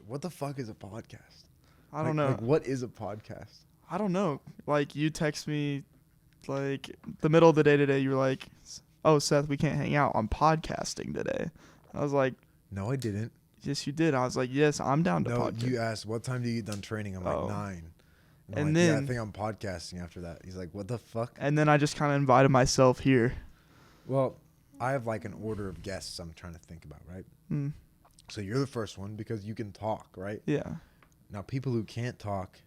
What the fuck is a podcast? I don't know. Like, what is a podcast? I don't know. Like, you text me, like, the middle of the day today. You were like, oh, Seth, we can't hang out. I'm podcasting today. I was like, No, I didn't. yes, you did. I was like, yes, I'm down to podcast. You asked, what time do you get done training? I'm like, 9. And like, then, yeah, I think I'm podcasting after that. He's like, what the fuck? And then I just kind of invited myself here. Well, I have like an order of guests I'm trying to think about, right? Mm. So you're the first one because you can talk, right? Yeah. Now, people who can't talk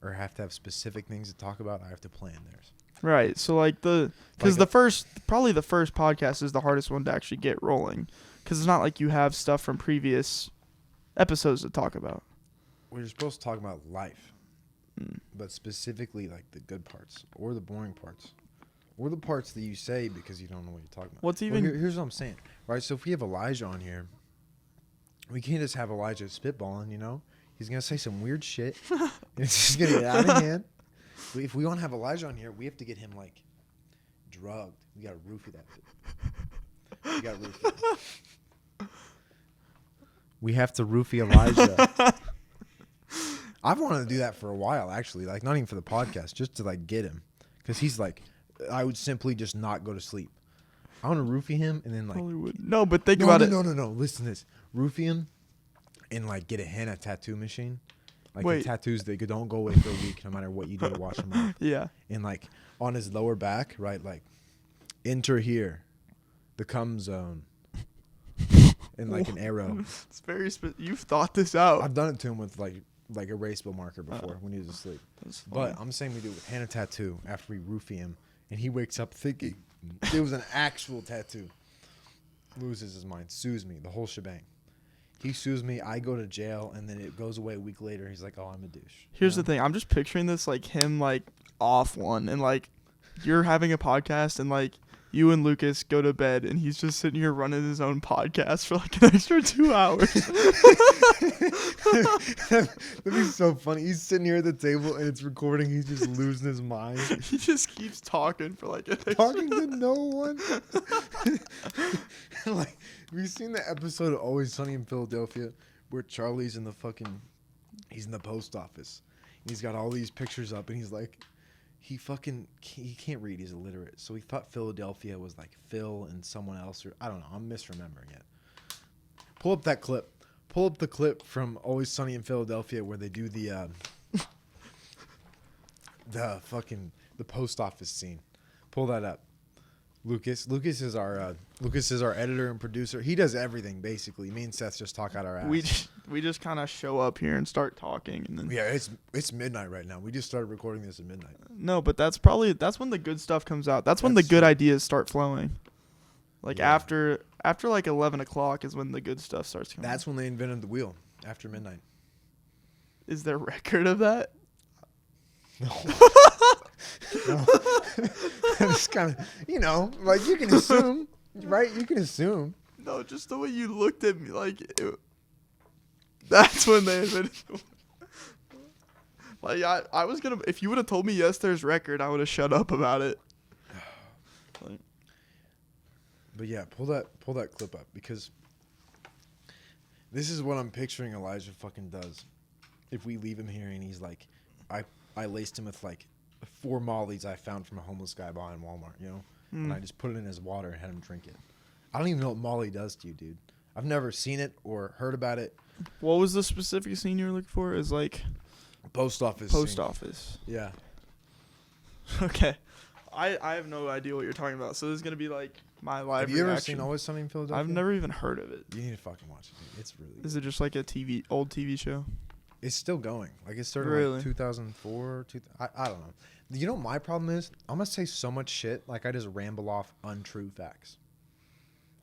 or have to have specific things to talk about, I have to plan theirs. Right. So, like, because the first podcast is the hardest one to actually get rolling. Because it's not like you have stuff from previous episodes to talk about. We're supposed to talk about life, but specifically like the good parts or the boring parts or the parts that you say because you don't know what you're talking about. What's even... Well, here's what I'm saying, right? So if we have Elijah on here, we can't just have Elijah spitballing, you know? He's going to say some weird shit. And it's just going to get out of hand. If we want to have Elijah on here, we have to get him, like, drugged. We got to roofie that shit. We got to roofie him. We have to roofie Elijah. I've wanted to do that for a while, actually. Like, not even for the podcast, just to, like, get him. Because he's, like, I would simply just not go to sleep. I want to roofie him and then, like... Hollywood. No, but think about it. No. Listen to this. Roofie him and, like, get a henna tattoo machine. Like, the tattoos, they don't go away for a week no matter what you do to wash them off. Yeah. And, like, on his lower back, right, like, enter here, the cum zone. And, like, an arrow. It's very you've thought this out. I've done it to him with, like erasable marker before when he was asleep. But I'm saying we do it with henna tattoo after we roofie him. And he wakes up thinking it was an actual tattoo. Loses his mind. Sues me. The whole shebang. He sues me. I go to jail. And then it goes away a week later. He's like, oh, I'm a douche. Here's the thing. I'm just picturing this, like, him, like, off one. And, like, you're having a podcast. And, like, you and Lucas go to bed. And he's just sitting here running his own podcast for, like, an extra 2 hours. That'd be so funny. He's sitting here at the table. And it's recording. He's just losing his mind. He just keeps talking for, like, talking to no one. Like, have you seen the episode of Always Sunny in Philadelphia where Charlie's in the he's in the post office. And he's got all these pictures up and he's like, he can't read. He's illiterate. So he thought Philadelphia was like Phil and someone else. Or I don't know. I'm misremembering it. Pull up that clip. Pull up the clip from Always Sunny in Philadelphia where they do the post office scene. Pull that up. Lucas is our editor and producer. He does everything basically. Me and Seth just talk out our ass. We just kind of show up here and start talking, and then it's midnight right now. We just started recording this at midnight. No, but that's when the good stuff comes out. That's when the good ideas start flowing. Like after like 11 o'clock is when the good stuff starts coming. That's when they invented the wheel, after midnight. Is there a record of that? No. No. It's kind of, like you can assume, right? You can assume. No, just the way you looked at me, like, that's when they invented the Like, I was gonna, if you would have told me yes, there's record, I would have shut up about it. Like, but yeah, pull that clip up because this is what I'm picturing Elijah fucking does. If we leave him here and he's like, I laced him with like 4 Mollies I found from a homeless guy behind Walmart, you know? And I just put it in his water and had him drink it. I don't even know what Molly does to you, dude. I've never seen it or heard about it. What was the specific scene you were looking for? Is like post office. Yeah. Okay. I have no idea what you're talking about. So this is gonna be like my live reaction. Have you ever seen Always Sunny in Philadelphia? I've never even heard of it. You need to fucking watch it, dude. It's really good. Is it just like a old TV show? It's still going. Like, it started like 2004. I don't know. You know what my problem is? I'm going to say so much shit. Like, I just ramble off untrue facts.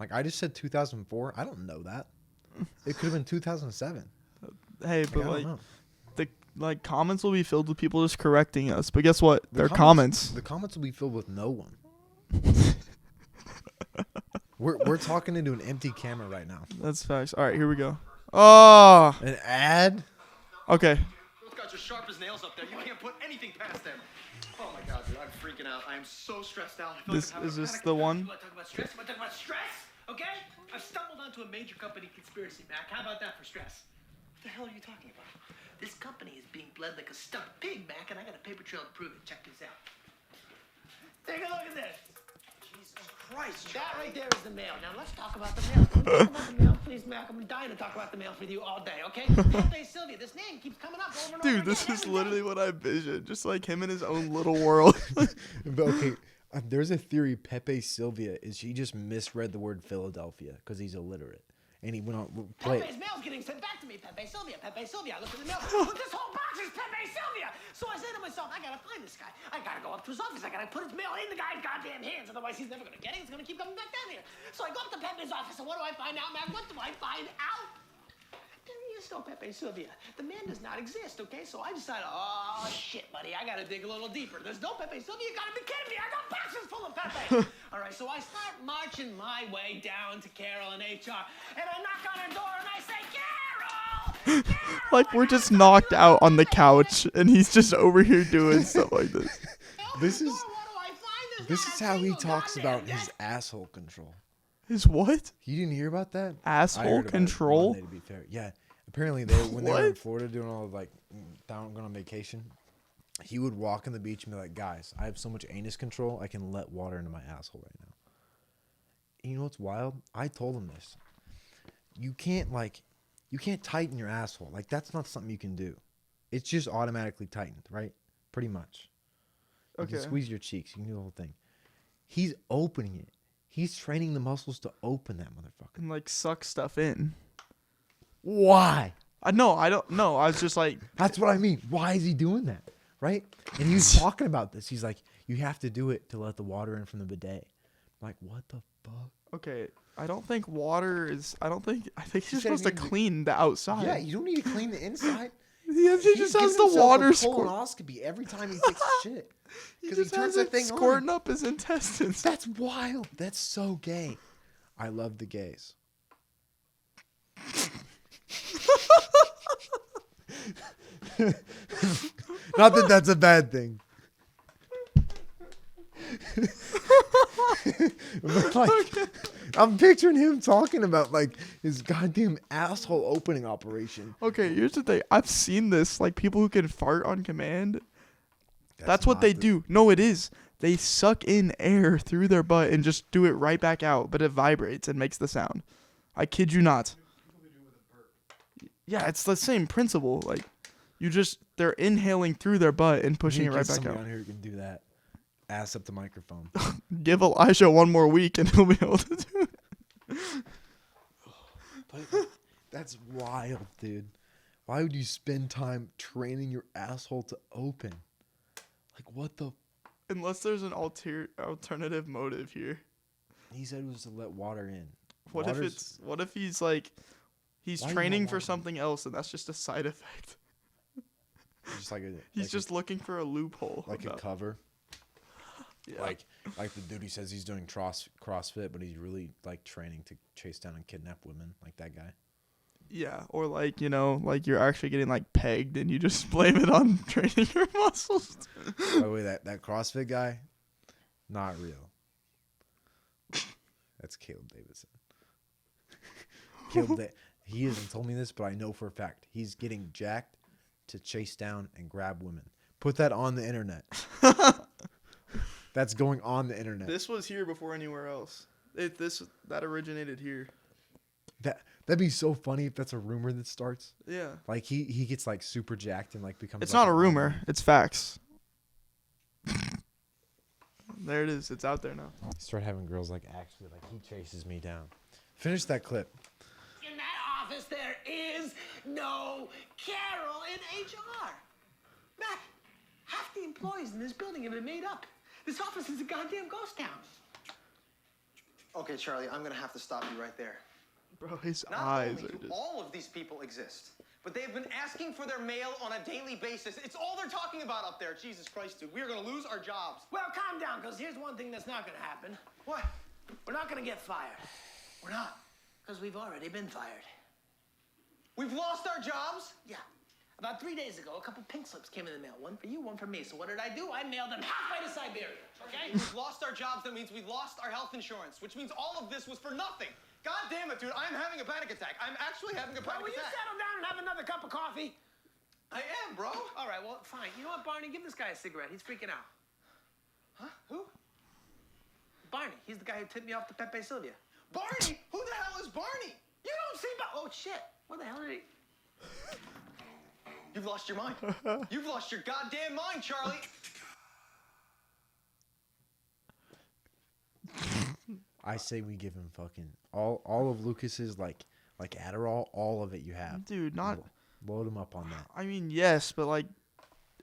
Like, I just said 2004. I don't know that. It could have been 2007. Hey, but the comments will be filled with people just correcting us. But guess what? They're comments. The comments will be filled with no one. We're talking into an empty camera right now. That's facts. All right, here we go. Oh, an ad. Okay. Those guys are sharp as nails up there. You can't put anything past them. Oh my God, dude, I'm freaking out. I am so stressed out. Is this the one? You want to talk about stress? You want to talk about stress? Okay? I've stumbled onto a major company conspiracy, Mac. How about that for stress? What the hell are you talking about? This company is being bled like a stuffed pig, Mac, and I got a paper trail to prove it. Check this out. Take a look at this. Jesus Christ, That right there is the mail. Now let's talk about the mail. Can we talk about the mail, please, Mac? I'm dying to talk about the mail with you all day, okay? Pepe Sylvia. This name keeps coming up over and over Dude, again. this is every literally day. what I envisioned. Just like him in his own little world. But okay, there's a theory Pepe Sylvia is he just misread the word Philadelphia because he's illiterate. And he went on play. Pepe's mail's getting sent back to me. Pepe Sylvia. Pepe Sylvia. I look at the mail. Look, this whole box is Pepe Sylvia. So I say to myself, I gotta find this guy. I gotta go up to his office. I gotta put his mail in the guy's goddamn hands. Otherwise, he's never gonna get it. He's gonna keep coming back down here. So I go up to Pepe's office, and what do I find out, Mac? What do I find out? There is no Pepe Sylvia. The man does not exist, okay? So I decided, oh, shit, buddy, I gotta dig a little deeper. There's no Pepe Sylvia. You gotta be kidding me. I got boxes full of Pepe. All right, so I start marching my way down to Carol and HR, and I knock on her door, and I say, Carol! Carol! Like we're just knocked out on the couch, and he's just over here doing stuff like this. This is What do I find? this There's is not a how he single talks goddamn about his desk. asshole control. His what? You didn't hear about that? Asshole I heard about it control? Monday, to be fair. Yeah. Apparently, when they were in What? Florida doing all of, like, down going on vacation, he would walk on the beach and be like, guys, I have so much anus control, I can let water into my asshole right now. And you know what's wild? I told him this. You can't tighten your asshole. Like, that's not something you can do. It's just automatically tightened, right? Pretty much. You can Okay. squeeze your cheeks. You can do the whole thing. He's opening it. He's training the muscles to open that motherfucker. And like suck stuff in. Why? I don't know. I was just like, That's what I mean. Why is he doing that? Right? And he was talking about this. He's like, you have to do it to let the water in from the bidet. I'm like, what the fuck? okay, I don't think water is. I think he's said supposed to he- clean the outside. Yeah, you don't need to clean the inside. he just has gives the himself water a squirt. colonoscopy every time he takes a shit. He Because he just turns has that it thing squirting on. up his intestines. That's wild. That's so gay. I love the gays. Not that that's a bad thing. But like, I'm picturing him talking about like his goddamn asshole opening operation. Okay, here's the thing. I've seen this. Like people who can fart on command. That's what not they the- do. No, it is. They suck in air through their butt and just do it right back out, but it vibrates and makes the sound. I kid you not. Yeah, it's the same principle. Like, they're inhaling through their butt and pushing it Get right back somebody out. on here who can do that. Ass up the microphone. Give Elijah one more week and he'll be able to do it. But that's wild, dude. Why would you spend time training your asshole to open? Like, what the? Unless there's an alternative motive here. He said it was to let water in. What if he's like, he's Why you training want for water? something else and that's just a side effect. Just like a, He's like just looking for a loophole. a, like a about- cover. Yeah. Like the dude he says he's doing CrossFit, but he's really like training to chase down and kidnap women, like that guy. Yeah, or like, like you're actually getting like pegged and you just blame it on training your muscles. By the way, that CrossFit guy, not real. That's Caleb Davidson. He hasn't told me this, but I know for a fact he's getting jacked to chase down and grab women. Put that on the internet. That's going on the internet. This was here before anywhere else. That originated here. That'd be so funny if that's a rumor that starts. Yeah. Like he gets like super jacked and like becomes. It's like not a rumor. It's facts. There it is. It's out there now. Start having girls like actually like he chases me down. Finish that clip. In that office, there is no Carol in HR. Mac, half the employees in this building have been made up. This office is a goddamn ghost town. Okay, Charlie, I'm gonna have to stop you right there. Bro, his Not eyes only are do just... all of these people exist, but they've been asking for their mail on a daily basis. It's all they're talking about up there. Jesus Christ, dude. We're gonna lose our jobs. Well, calm down, because here's one thing that's not going to happen. What? We're not going to get fired. We're not, because we've already been fired. We've lost our jobs? Yeah. About 3 days ago, a couple pink slips came in the mail. One for you, one for me. So what did I do? I mailed them halfway to Siberia, okay? We've lost our jobs. That means we've lost our health insurance, which means all of this was for nothing. God damn it, dude. I'm having a panic attack. I'm actually having a Well, panic will you attack. settle down and have another cup of of coffee? I am, bro. All right, well, fine. You know what, Barney? Give this guy a cigarette. He's freaking out. Huh? Who? Barney. He's the guy who tipped me off to Pepe Sylvia. Barney? Who the hell is Barney? You don't see Oh, shit. What the hell did he... You've lost your mind. You've lost your goddamn mind, Charlie. I say we give him fucking all of Lucas's like Adderall, all of it you have. Dude, not. Load him up on that. I mean, yes, but like,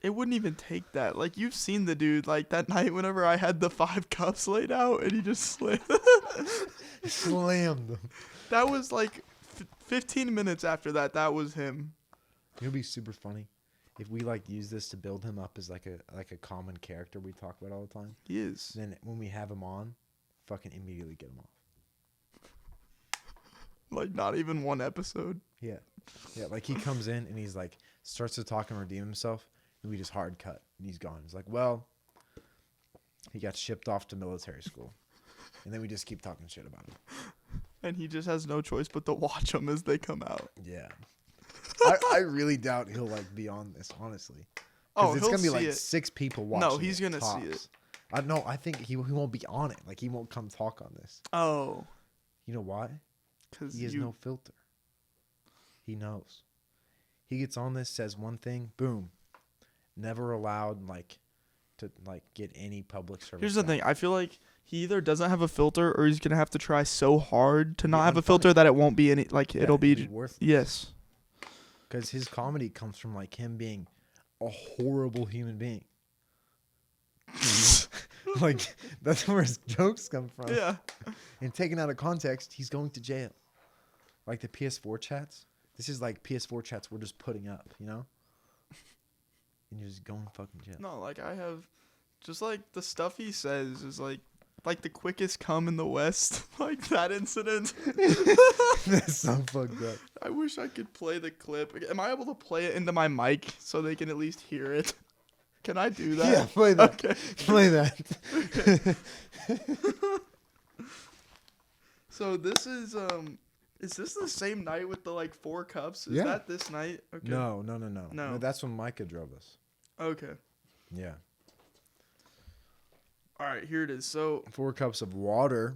it wouldn't even take that. Like, you've seen the dude. Like that night, whenever I had the 5 cups laid out, and he just slammed. Slammed them. That was like 15 minutes after that. That was him. It'll be super funny if we like use this to build him up as like a common character we talk about all the time. He is. Then when we have him on, fucking immediately get him off. Like, not even one episode. Yeah. Like he comes in and he's like starts to talk and redeem himself, and we just hard cut and he's gone. It's like, well, he got shipped off to military school, and then we just keep talking shit about him. And he just has no choice but to watch them as they come out. Yeah. I really doubt he'll like be on this, honestly. Oh, it's he'll gonna be see like it. 6 people watching. No, he's gonna see tops. it. I think he won't be on it. Like he won't come talk on this. Oh, You know why? because He has no filter. He knows. He gets on this, says one thing, boom. Never allowed to get any public service. Here's the back. thing. I feel like he either doesn't have a filter, or he's gonna have to try so hard to not Yeah, have a unpunished. filter that it won't be any. Like, Yeah, it'll be. worthless. Yes. Because his comedy comes from like him being a horrible human being. Like that's where his jokes come from. Yeah. And taken out of context, he's going to jail. Like the PS4 chats. This is like PS4 chats we're just putting up, you know? And you're just going to fucking jail. No, like I have, just like the stuff he says is like the quickest come in the West, like that incident. That's so fucked up. I wish I could play the clip. Am I able to play it into my mic so they can at least hear it? Can I do that? Yeah, play that. Okay. Play that. So this is this the same night with the like 4 cups? Is Yeah. that this night? Okay. No. No. That's when Micah drove us. Okay. Yeah. All right, here it is. So 4 cups of water.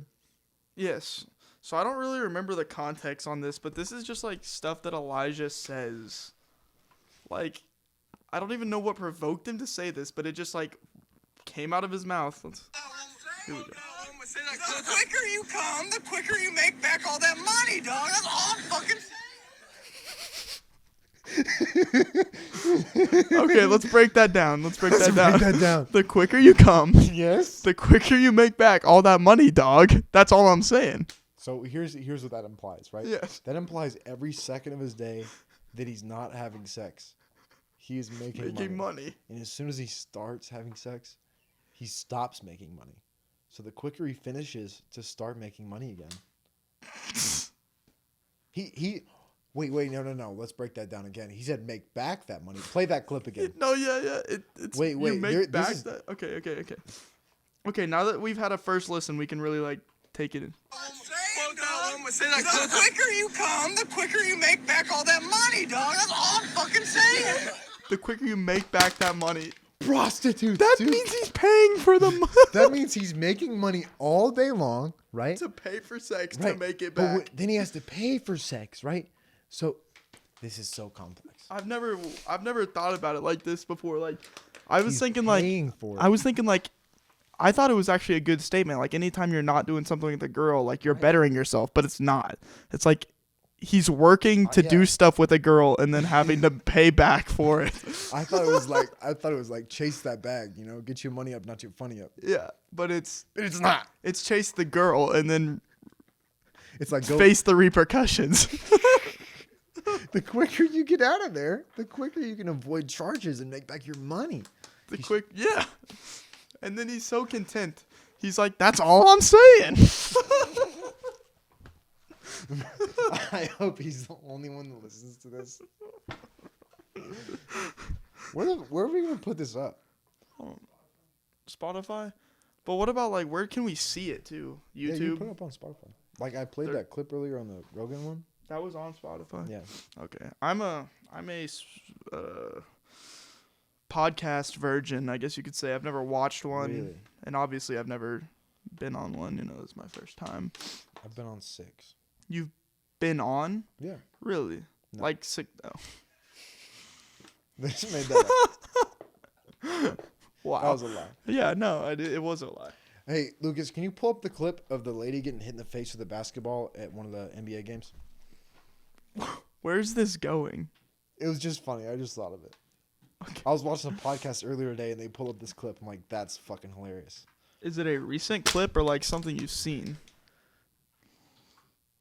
yes. So I don't really remember the context on this, but this is just like stuff that Elijah says. Like, I don't even know what provoked him to say this, but it just like came out of his mouth. Here we go. The quicker you come, the quicker you make back all that money, dog. That's all I'm fucking saying. Okay, let's break that down. Let's break that down. Break that down. The quicker you come, Yes. the quicker you make back all that money, dog. That's all I'm saying. So here's what that implies, right? Yes. That implies every second of his day that he's not having sex, he is making money. And as soon as he starts having sex, he stops making money. So the quicker he finishes to start making money again. he wait, no. Let's break that down again. He said make back that money. Play that clip again. No, yeah. It's Wait, You make this back is- that. Okay. Okay, now that we've had a first listen, we can really like take it in. The quicker you come, the quicker you make back all that money, dog. That's all I'm fucking saying. The quicker you make back that money. Prostitutes. That dude. means he's paying for the money. That means he's making money all day long, right? to pay for sex Right. to make it But back. then he has to pay for sex, right? So this is so complex. I've never thought about it like this before. Like, I was He's thinking like paying for it. I was thinking like I thought it was actually a good statement. Like, anytime you're not doing something with a girl, like you're bettering yourself, but it's not. It's like he's working to yeah. do stuff with a girl and then having to pay back for it. I thought it was like chase that bag, you know, get your money up, not your funny up. Yeah, but it's not. It's chase the girl and then It's like go, face the repercussions. the quicker you get out of there, the quicker you can avoid charges and make back your money. Yeah. And then he's so content. He's like, that's all I'm saying. I hope he's the only one that listens to this. Where are we gonna put this up? Spotify? But what about, like, where can we see it, too? Yeah, you YouTube? put it up on Spotify. Like I played There- that clip earlier on the Rogan one. That was on Spotify? Yeah. Okay. I'm I'm a podcast virgin, I guess you could say. I've never watched one, Really? and obviously I've never been on one. You know, it's my first time. I've been on 6. You've been on? Yeah. Really? No. Like 6? Oh. They just made that up. Wow. That was a lie. Yeah, no, it was a lie. Hey, Lucas, can you pull up the clip of the lady getting hit in the face with a basketball at one of the NBA games? Where's this going? It was just funny. I just thought of it. Okay. I was watching a podcast earlier today, and they pulled up this clip. I'm like, that's fucking hilarious. Is it a recent clip or like something you've seen?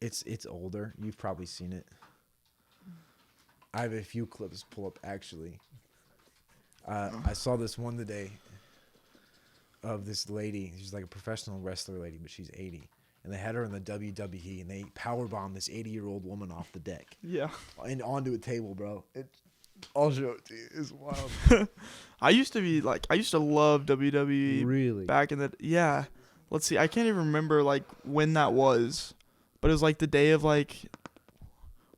It's older. You've probably seen it. I have a few clips pull up, actually. I saw this one today of this lady. She's like a professional wrestler lady, but she's 80. And they had her in the WWE, and they powerbombed this 80-year-old woman off the deck. Yeah. And onto a table, bro. I'll show it to you. It's wild. I used to love WWE. Really? Back in the, yeah. Let's see. I can't even remember like when that was, but it was like the day of like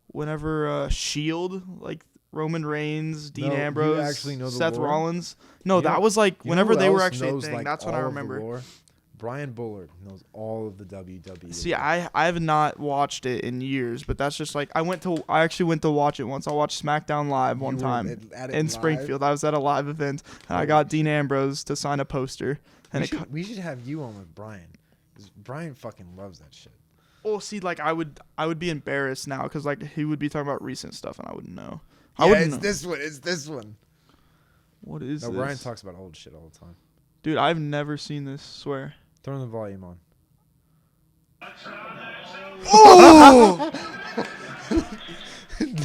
whenever Shield, like Roman Reigns, Dean No, you Ambrose, actually know the Seth lore? Rollins. No, You know- that was like You know whenever who they were else actually a knows, thing. like, That's what I all of the remember. lore? Brian Bullard knows all of the WWE. See, I have not watched it in years, but that's just like I actually went to watch it once. I watched SmackDown Live one You were time at it in live? Springfield. I was at a live event and I got Dean Ambrose to sign a poster. And We should have you on with Brian. 'Cause Brian fucking loves that shit. well, see, like I would be embarrassed now because like he would be talking about recent stuff and I wouldn't know. Yeah, I wouldn't it's know. this one. It's this one. What is No, this? Brian talks about old shit all the time. Dude, I've never seen this. Swear. Turn the volume on. Oh!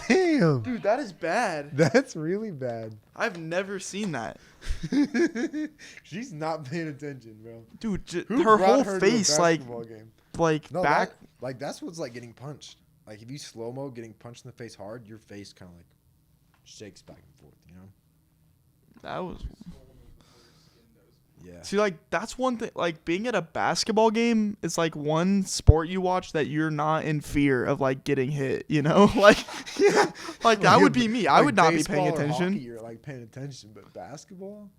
Damn. Dude, that is bad. That's really bad. I've never seen that. She's not paying attention, bro. Dude, Who her brought whole her to a face like basketball game? No, back. that's what's like getting punched. Like if you slow mo getting punched in the face hard, your face kind of like shakes back and forth. You know? That was. Yeah. See, like that's one thing. Like being at a basketball game is like one sport you watch that you're not in fear of like getting hit. You know, like yeah, like that would be me. I Like would not be paying baseball or attention. hockey, you're like paying attention, but basketball.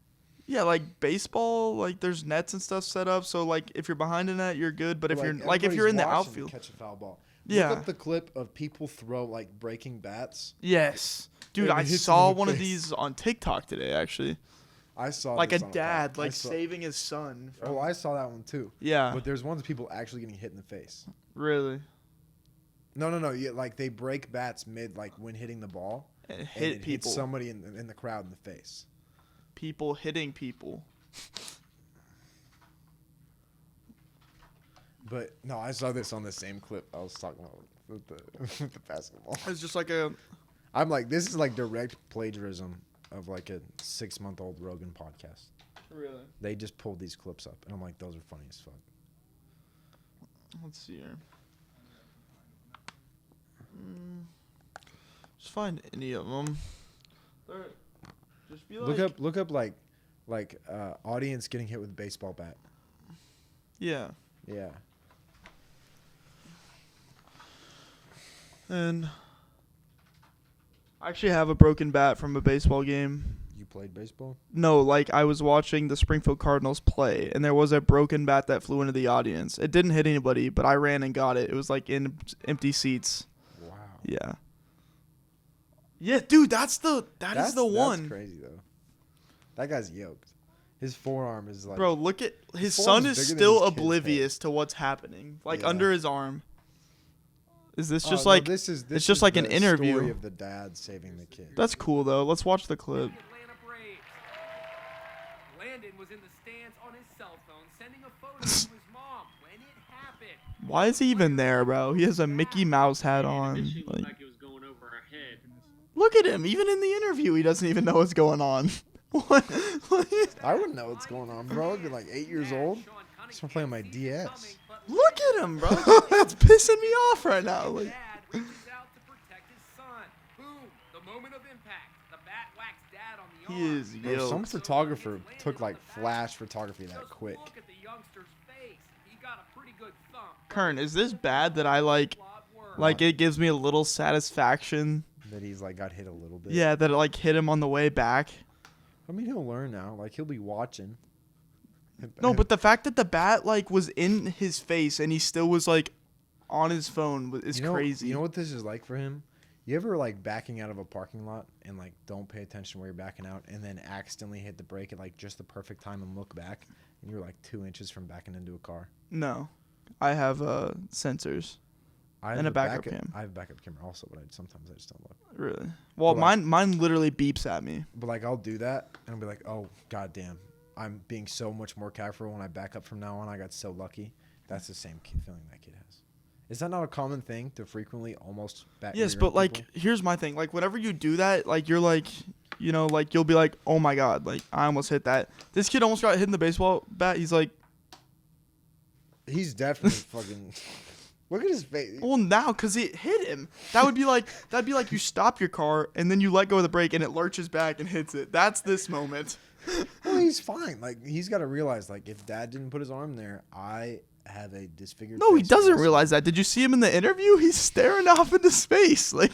Yeah, like baseball, like there's nets and stuff set up. So like if you're behind the net, you're good. But if you're like if you're in the everybody's watching outfield, catch a foul ball. Yeah. Look up the clip of people throw like breaking bats. yes, dude, It I hits you saw in the one of face. these on TikTok today actually. I saw Like a this on dad, pod. like saving his son. From, Oh, I saw that one too. yeah, But there's ones of people actually getting hit in the face. really. No. Yeah, like they break bats mid, like when hitting the ball, And and hit it people. hits somebody in the crowd in the face. People hitting people. But no, I saw this on the same clip I was talking about with the with the basketball. It's just like a. I'm like, this is like direct plagiarism of like a 6-month-old Rogan podcast. Really. They just pulled these clips up, and I'm like, those are funny as fuck. Let's see here. Just find any of them. Just be like. Look up like audience getting hit with a baseball bat. Yeah. Yeah. And I actually have a broken bat from a baseball game. You played baseball? No, like I was watching the Springfield Cardinals play, and there was a broken bat that flew into the audience. It didn't hit anybody, but I ran and got it. It was like in empty seats. Wow. Yeah. Yeah, dude, that is the one. That's crazy though. That guy's yoked. His forearm is like. Bro, look at his His son forearm's is bigger than still his kid's oblivious to what's happening, like Yeah. under his arm. Is this just Oh, no, like this is it's just like an the interview? Story of the dad saving the kid. That's cool though. Let's watch the clip. Atlanta Braves. Landon was in the stands on his cell phone sending a photo to his mom when it happened. Why is he even there, bro? He has a Mickey Mouse hat on. It looked Like, like it was going over her head. look at him. Even in the interview, he doesn't even know what's going on. What? I wouldn't know what's going on, bro. I'd be like 8 years old. Just want to play on my DS. Look at him, bro. That's pissing me off right now. Like, Dad reaches out to protect his son. Boom. The moment of impact. The bat whacks dad on the he arm. is Bro, some yoked. photographer took like flash photography that Just quick. Look at the youngster's face. He got a pretty good thump. Kern, is this bad that I like Flawed word. it gives me a little satisfaction that he's like got hit a little bit. Yeah, that it like hit him on the way back. I mean, he'll learn now. Like he'll be watching. No, but the fact that the bat like was in his face and he still was like on his phone is crazy. You know what this is like for him? You ever like backing out of a parking lot and like don't pay attention where you're backing out and then accidentally hit the brake at like just the perfect time and look back and you're like 2 inches from backing into a car? No, I have sensors. I have And a backup cam. I have a backup camera also, but sometimes I just don't look. Really? Well, But, like- mine literally beeps at me. But like I'll do that and I'll be like, oh goddamn, I'm being so much more careful when I back up from now on. I got so lucky. That's the same feeling that kid has. Is that not a common thing to frequently almost back? Yes, but like here's my thing. Like whenever you do that, like you're like, you know, like you'll be like, oh my god, like I almost hit that. This kid almost got hit in the baseball bat. He's like, he's definitely fucking. Look at his face. well, now because it hit him. That'd be like you stop your car and then you let go of the brake and it lurches back and hits it. That's this moment. Well, he's fine. Like he's got to realize, like if Dad didn't put his arm there, I have a disfigured. No, he face. doesn't realize that. Did you see him in the interview? He's staring off into space. Like,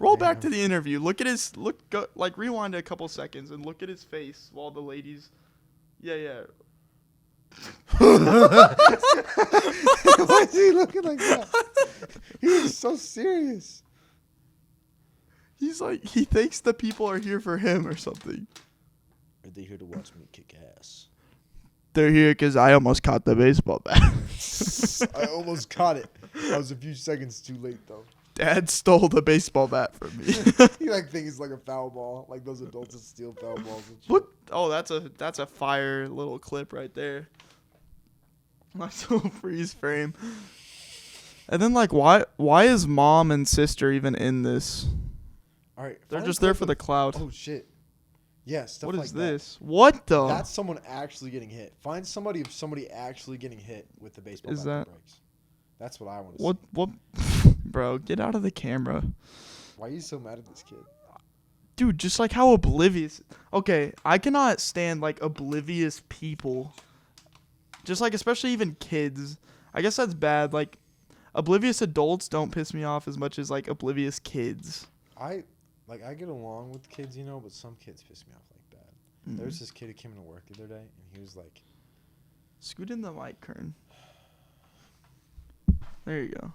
roll back to the interview. Look at his go, like rewind a couple seconds and look at his face while the ladies. Yeah. Why is he looking like that? He was so serious. He's like he thinks the people are here for him or something. Are they here to watch me kick ass? They're here because I almost caught the baseball bat. I almost caught it. I was a few seconds too late though. Dad stole the baseball bat from me. He like thinks it's like a foul ball, like those adults that steal foul balls. And shit. What? Oh, that's a fire little clip right there. Nice little freeze frame. And then like why is mom and sister even in this? All right, They're find just a there clip for of- the clout. Oh shit. Yeah, stuff What like is that. this? What the? That's someone actually getting hit. Find somebody of somebody actually getting hit with the baseball Is bat that- breaks. That's what I want to What? Bro, get out of the camera. see. Why are you so mad at this kid? Dude, just like how oblivious. Okay, I cannot stand like oblivious people. Just like especially even kids. I guess that's bad. Like oblivious adults don't piss me off as much as like oblivious kids. I get along with kids, you know, but some kids piss me off like bad. Mm-hmm. There was this kid who came into work the other day, and he was like, Scoot in the mic, Kern. There you go.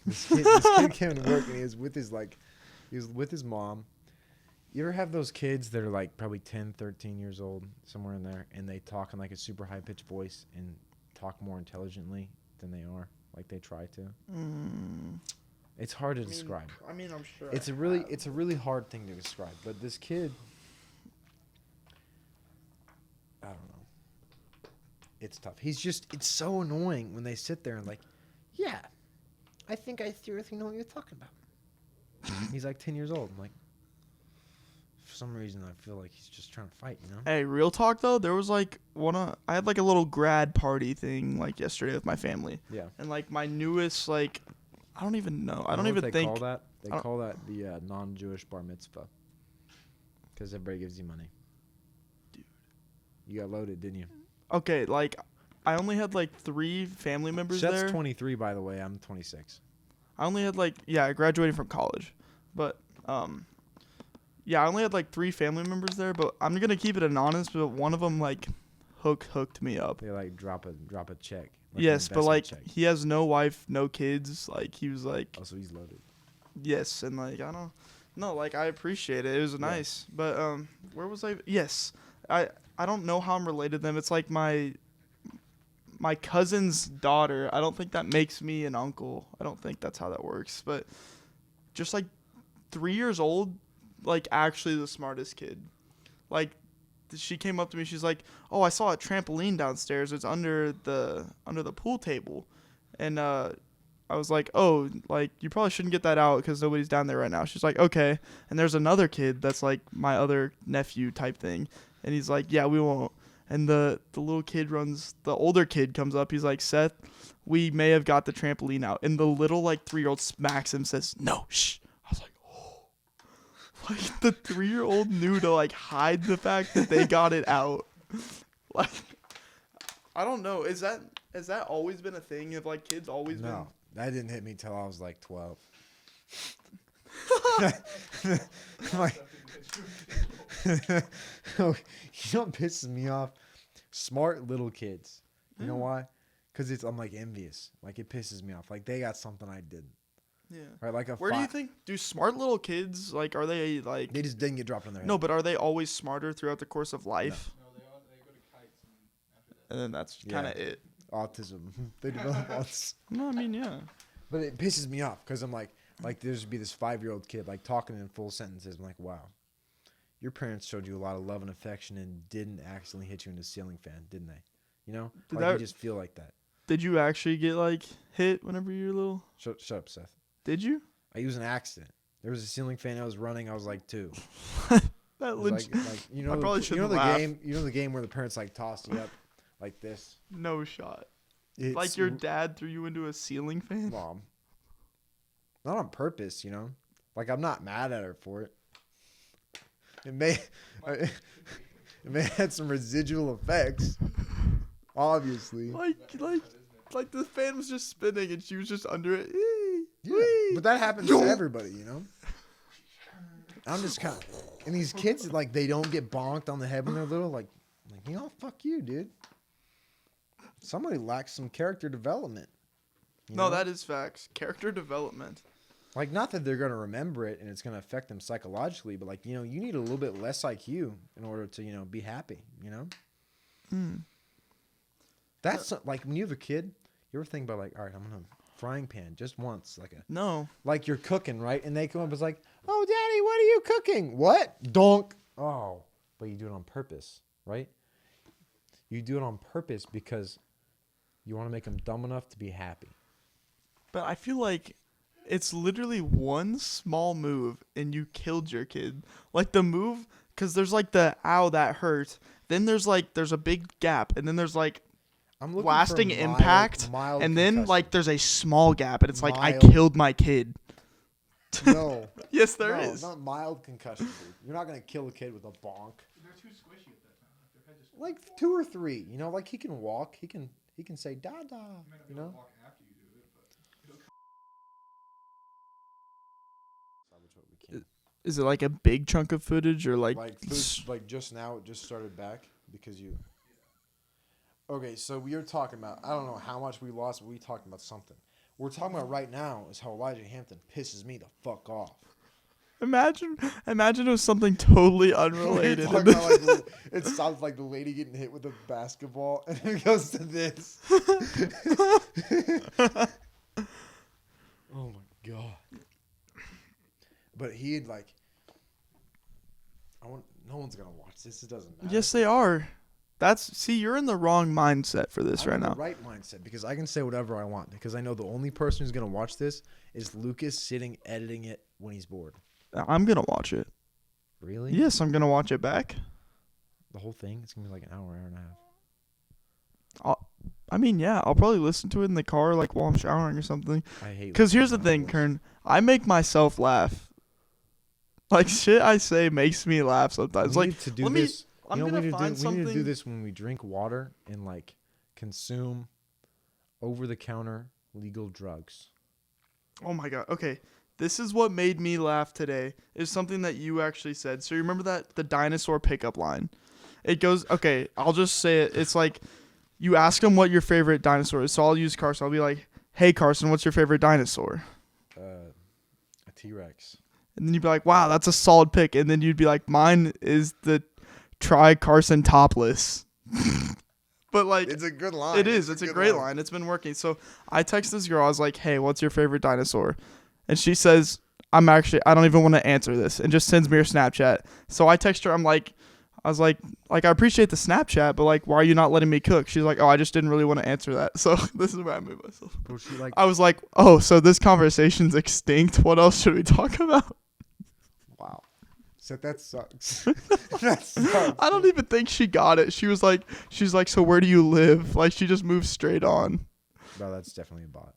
this kid came into work, and he was with his mom. You ever have those kids that are like probably 10, 13 years old, somewhere in there, and they talk in like a super high-pitched voice and talk more intelligently than they are, like they try to? It's hard to describe. I mean, I'm sure. It's a really hard thing to describe. But this kid, I don't know. It's tough. It's so annoying when they sit there and like, yeah, I think I seriously know what you're talking about. He's like 10 years old. I'm like, for some reason, I feel like he's just trying to fight, you know? Hey, real talk though, there was like I had like a little grad party thing like yesterday with my family. Yeah. And like my newest like I don't even know. I You don't know what even they think call that? They I- call that the non-Jewish bar mitzvah. Because everybody gives you money. Dude. You got loaded, didn't you? Okay, like I only had like 3 family members Chet's there. 23, by the way. I'm 26. I only had like I graduated from college. But yeah, I only had like 3 family members there, but I'm going to keep it anonymous, but one of them like hooked me up. They like drop a check. Like an Yes, but investment like check. he has no wife, no kids. Like he was like Oh, so he's loaded. yes, and like I don't no, like I appreciate it. It was nice. But where was I? Yes. I don't know how I'm related to them. It's like my cousin's daughter. I don't think that makes me an uncle. I don't think that's how that works. But just like 3 years old, like actually the smartest kid. Like she came up to me, she's like, "Oh, I saw a trampoline downstairs. It's under the pool table." And I was like, "Oh, like you probably shouldn't get that out cuz nobody's down there right now." She's like, "Okay." And there's another kid that's like my other nephew type thing. And he's like, "Yeah, we won't." And the older kid comes up. He's like, "Seth, we may have got the trampoline out." And the little like 3-year-old smacks him, says, "No, shh." I was like, "Oh." Like the 3-year-old knew to like hide the fact that they got it out. Like I don't know. Has that always been a thing? Have like kids always No, that didn't hit me till I was like 12. Like, oh, you know what pisses me off? Smart little kids. You know why? Because I'm like envious. Like it pisses me off. Like they got something I didn't. Yeah. Right? Like Where do you think do smart little kids like are they like they just didn't get dropped on their head? No, but are they always smarter throughout the course of life? No, they go to kites and after that. And then that's kind of it. Autism. They develop autism. No, I mean, yeah. But it pisses me off because I'm like there's be this 5-year-old kid like talking in full sentences. I'm like, wow, your parents showed you a lot of love and affection and didn't accidentally hit you in the ceiling fan, didn't they? You know, you just feel like that. Did you actually get like hit whenever you were little? Shut up, Seth. Did you? I used an accident. There was a ceiling fan I was running. I was like 2. That It was legit. like you know, I probably you know shouldn't the laugh. game. You know the game where the parents like toss you up like this. No shot. It's Like your dad threw you into a ceiling fan? mom. Not on purpose, you know. Like I'm not mad at her for it. It may have some residual effects. Obviously. Like the fan was just spinning and she was just under it. Yeah, but that happens to everybody, you know. I'm just kind of, and these kids like they don't get bonked on the head when they're little. Like you know, fuck you, dude. Somebody lacks some character development. You No, know? that is facts. Character development. Like not that they're gonna remember it and it's gonna affect them psychologically, but like you know, you need a little bit less IQ in order to be happy. You know. That's like when you have a kid, you ever think about like, all right, I'm gonna frying pan just once, like you're cooking, right? And they come up, it's like, oh, daddy, what are you cooking? What? Donk. Oh, but you do it on purpose, right? You do it on purpose because you want to make them dumb enough to be happy. But I feel like it's literally one small move and you killed your kid. Like the move, because there's like the ow, that hurt. Then there's a big gap. And then there's like I'm looking lasting for impact. mild And then concussion. like there's a small gap. And it's like, I Mild. killed my kid. No. Yes, there is. Not mild concussion, dude. You're not gonna kill a kid with a bonk. They're too squishy at that time. Like, their head just Like 2 or 3, you know, like he can walk, he can say da da, might not be you able know. to walk after you do it, but Is it like a big chunk of footage or like Like just now, it just started back because you. Okay, so we were talking about. I don't know how much we lost, but we talking about something. We're talking about right now is how Elijah Hampton pisses me the fuck off. Imagine it was something totally unrelated. We're talking about, like, it sounds like the lady getting hit with a basketball, and it goes to this. Oh my god! But he had like, no one's gonna watch this. It doesn't matter. Yes, they are. You're in the wrong mindset for this I'm right in now. the right mindset because I can say whatever I want because I know the only person who's gonna watch this is Lucas sitting editing it when he's bored. I'm gonna watch it. Really? Yes, I'm gonna watch it back. The whole thing? It's gonna be like an hour and a half. I'll probably listen to it in the car, like while I'm showering or something. I hate. Because here's the listening thing, to Kern. I make myself laugh. Like shit I say makes me laugh sometimes. We Like need to do let me. this. I'm You know, gonna we need to find do, something. We need to do this when we drink water and like consume over-the-counter legal drugs. Oh my god. Okay. This is what made me laugh today. Is something that you actually said. So you remember the dinosaur pickup line? It goes, okay, I'll just say it. It's like you ask him what your favorite dinosaur is. So I'll use Carson. I'll be like, "Hey Carson, what's your favorite dinosaur?" A T-Rex. And then you'd be like, "Wow, that's a solid pick." And then you'd be like, "Mine is the Try Carson topless." But like It's a good line. it is. It's a great line. It's been working. So I text this girl. I was like, "Hey, what's your favorite dinosaur?" And she says, I don't even want to answer this, and just sends me her Snapchat. So I text her. I was like, I appreciate the Snapchat, but like, why are you not letting me cook? She's like, oh, I just didn't really want to answer that. So this is where I made myself. Was she like, I was like, oh, so this conversation's extinct. What else should we talk about? wow. So that sucks. That sucks. I don't even think she got it. She's like, so where do you live? Like, she just moved straight on. Bro, that's definitely a bot.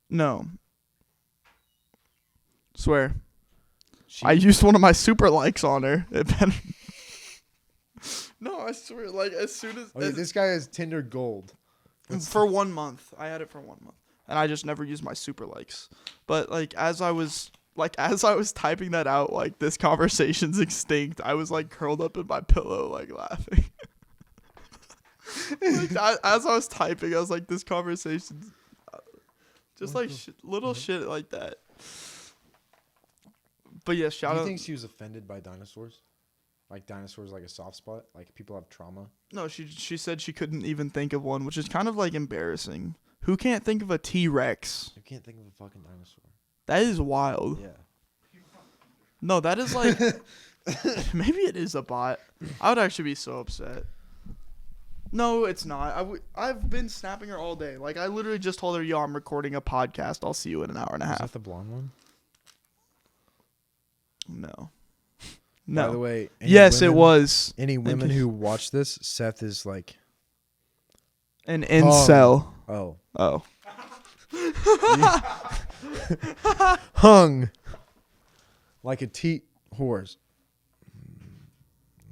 No. Swear. I used one of my super likes on her. No, I swear. Like, as soon as... Oh, yeah, this guy has Tinder Gold. For 1 month. I had it for 1 month. And I just never used my super likes. But, like, as I was... like as I was typing that out, like this conversation's extinct. I was like curled up in my pillow, like laughing. Like, as I was typing, I was like, this conversation's just like little shit like that. But yeah, shout Do out. you think she was offended by dinosaurs? Like dinosaurs, like a soft spot? Like people have trauma? No, she said she couldn't even think of one, which is kind of like embarrassing. Who can't think of a T-Rex? You can't think of a fucking dinosaur. That is wild. Yeah. No, that is like maybe it is a bot. I would actually be so upset. No, it's not. I've been snapping her all day. Like I literally just told her, "Yo, I'm recording a podcast. I'll see you in an hour and a Is half." that the blonde one? No. By the way, Yes, it was Any women who watch this, Seth is like an incel. Oh. Oh. Hung like a teat horse.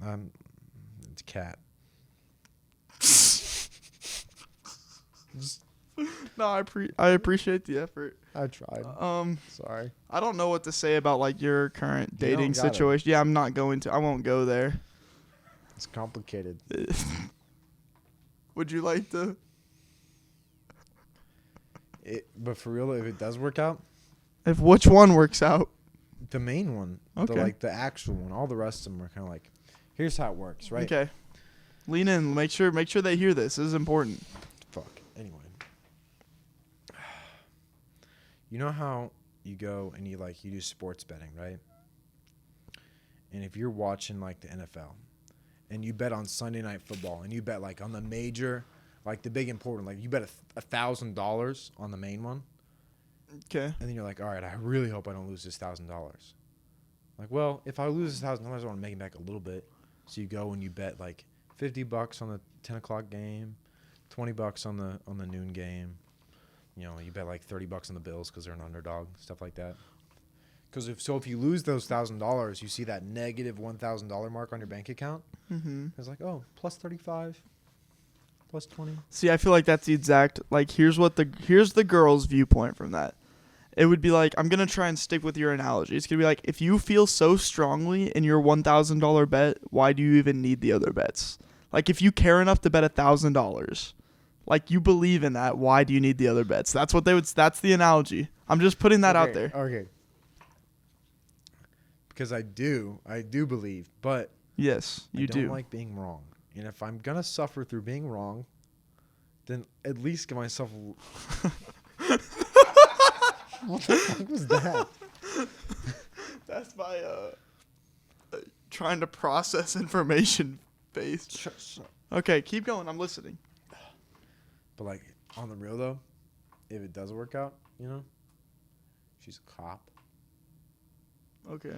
It's a cat. No, I appreciate the effort. I tried. Sorry. I don't know what to say about like your current You don't dating gotta. situation. Yeah, I'm not going to. I won't go there. It's complicated. Would you like to? But for real, if it does work out, If which one works out? the main one, Okay. the actual one, all the rest of them are kind of like, here's how it works, right? Okay. Lean in. Make sure they hear this. This is important. Fuck. Anyway. You know how you go and you do sports betting, right? And if you're watching like the NFL and you bet on Sunday Night Football and you bet like on the major, like the big important, like you bet $1,000 on the main one. Okay. And then you're like, all right, I really hope I don't lose this $1,000. Like, well, if I lose this $1,000, I want to make it back a little bit. So you go and you bet like $50 on the 10 o'clock game, $20 on the noon game. You know, you bet like $30 on the Bills because they're an underdog, stuff like that. Because if you lose those $1,000, you see that negative $1,000 mark on your bank account. Mm-hmm. It's like, oh, plus 35, plus 20. See, I feel like that's the exact like. Here's the girl's viewpoint from that. It would be like, I'm gonna try and stick with your analogy. It's gonna be like, if you feel so strongly in your $1,000 bet, why do you even need the other bets? Like, if you care enough to bet $1,000, like you believe in that, why do you need the other bets? That's what they would. That's the analogy. I'm just putting that out there. Okay. Because I do believe, but Yes, you I don't do. like being wrong. And if I'm gonna suffer through being wrong, then at least give myself. What the fuck was that? That's my trying to process information based. Okay, keep going. I'm listening. But like on the real though, if it does work out, you know, she's a cop. Okay.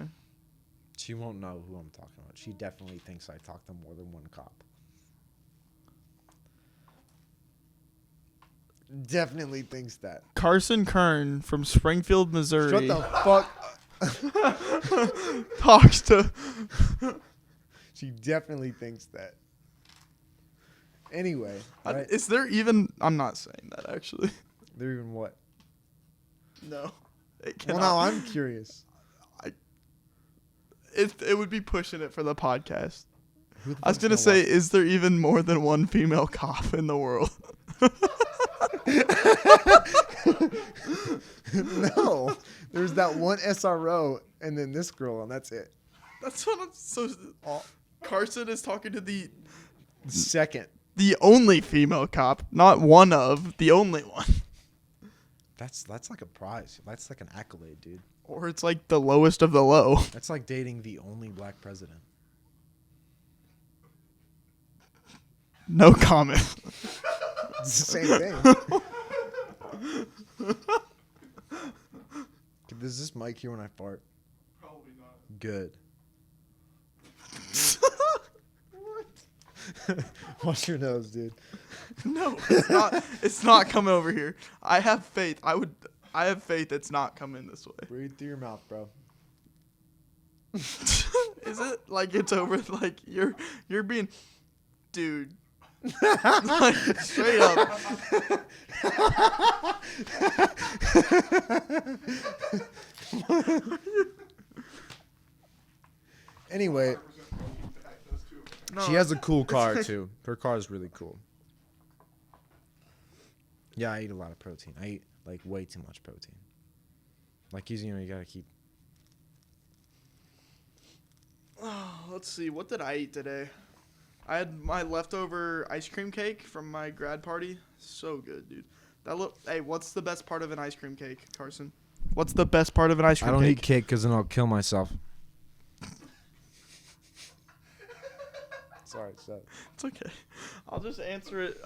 She won't know who I'm talking about. She definitely thinks I talk to more than one cop. Definitely thinks that. Carson Kern from Springfield, Missouri. Shut the fuck. Talks to. She definitely thinks that. Anyway, right? Is there even? I'm not saying that actually. They're even what? No. It Well, cannot. now I'm curious. It would be pushing it for the podcast. Who the I was fuck's gonna say, is there even more than one female cop in the world? No, there's that one SRO and then this girl, and that's it. That's what I'm so. Carson is talking to the Second. only female cop, not one of the only one. That's like a prize. That's like an accolade, dude. Or it's like the lowest of the low. That's like dating the only black president. No comment. It's the same thing. Does this mic hear when I fart? Probably not. Good. Wash your nose, dude. No, it's not. It's not coming over here. I have faith. I have faith it's not coming this way. Breathe through your mouth, bro. Is it like it's over? Like you're being, dude. Like, straight up. Anyway, No. she has a cool car too. Her car is really cool. Yeah, I eat a lot of protein. I eat like way too much protein. Like you gotta keep. Let's see. What did I eat today? I had my leftover ice cream cake from my grad party. So good, dude. Hey, what's the best part of an ice cream cake, Carson? What's the best part of an ice cream I don't cake? eat cake because then I'll kill myself. Sorry, Seth. It's okay. I'll just answer it.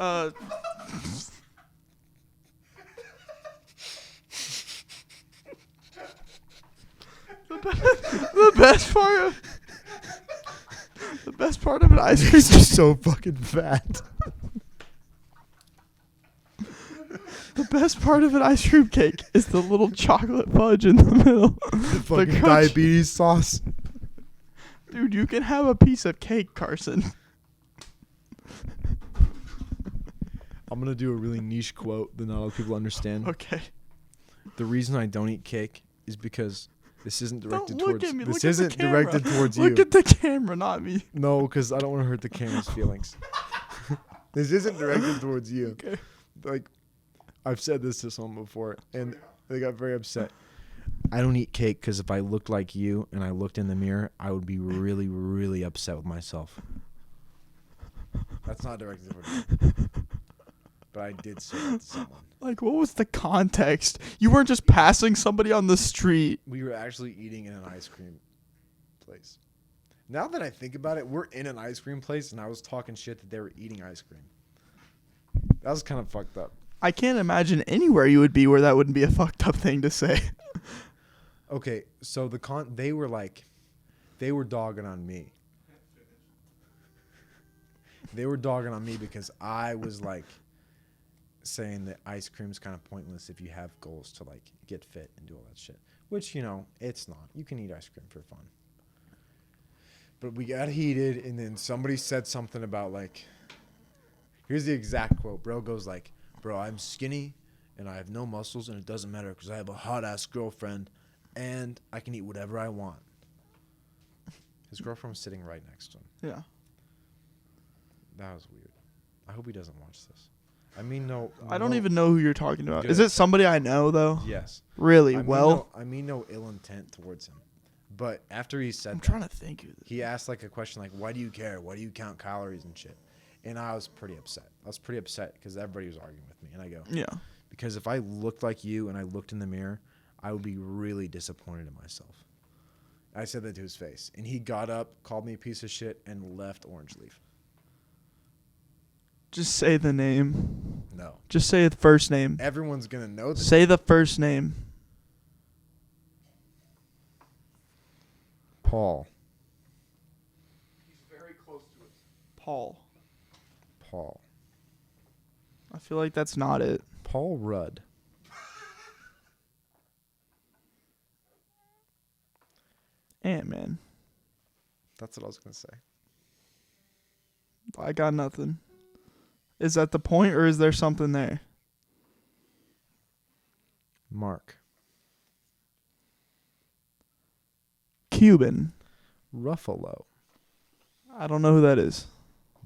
The best part of an ice cream It's just so fucking fat. The best part of an ice cream cake is the little chocolate fudge in the middle. The fucking crunch. diabetes sauce. Dude, you can have a piece of cake, Carson. I'm gonna do a really niche quote that not a lot of people understand. Okay. The reason I don't eat cake is because this isn't directed Don't look towards. at me. This Look at the isn't camera. directed towards Look you. at the camera, not me. No, because I don't want to hurt the camera's feelings. This isn't directed towards you. Okay. Like, I've said this to someone before, and they got very upset. I don't eat cake because if I looked like you and I looked in the mirror, I would be really, really upset with myself. That's not directed towards you. But I did say that to someone. Like, what was the context? You weren't just passing somebody on the street. We were actually eating in an ice cream place. Now that I think about it, we're in an ice cream place, and I was talking shit that they were eating ice cream. That was kind of fucked up. I can't imagine anywhere you would be where that wouldn't be a fucked up thing to say. Okay, so they were dogging on me. They were dogging on me because I was like saying that ice cream's kind of pointless if you have goals to like get fit and do all that shit. Which, it's not. You can eat ice cream for fun. But we got heated, and then somebody said something about like, here's the exact quote. Bro goes like, bro, I'm skinny and I have no muscles and it doesn't matter because I have a hot ass girlfriend and I can eat whatever I want. His girlfriend was sitting right next to him. Yeah. That was weird. I hope he doesn't watch this. I mean, no. I don't no- even know who you're talking about. Good. Is it somebody I know, though? Yes. Really? I mean no ill intent towards him. But after he said I'm that, trying to think who this he asked like a question like, why do you care? Why do you count calories and shit? And I was pretty upset. I was pretty upset because everybody was arguing with me. And I go, Yeah. because if I looked like you and I looked in the mirror, I would be really disappointed in myself. I said that to his face. And he got up, called me a piece of shit, and left Orange Leaf. Just say the name. No. Just say the first name. Everyone's going to know this. Say the first name. Paul. He's very close to it. Paul. Paul. I feel like that's not it. Paul Rudd. Ant-Man. That's what I was going to say. I got nothing. Is that the point, or is there something there? Mark. Cuban. Ruffalo. I don't know who that is.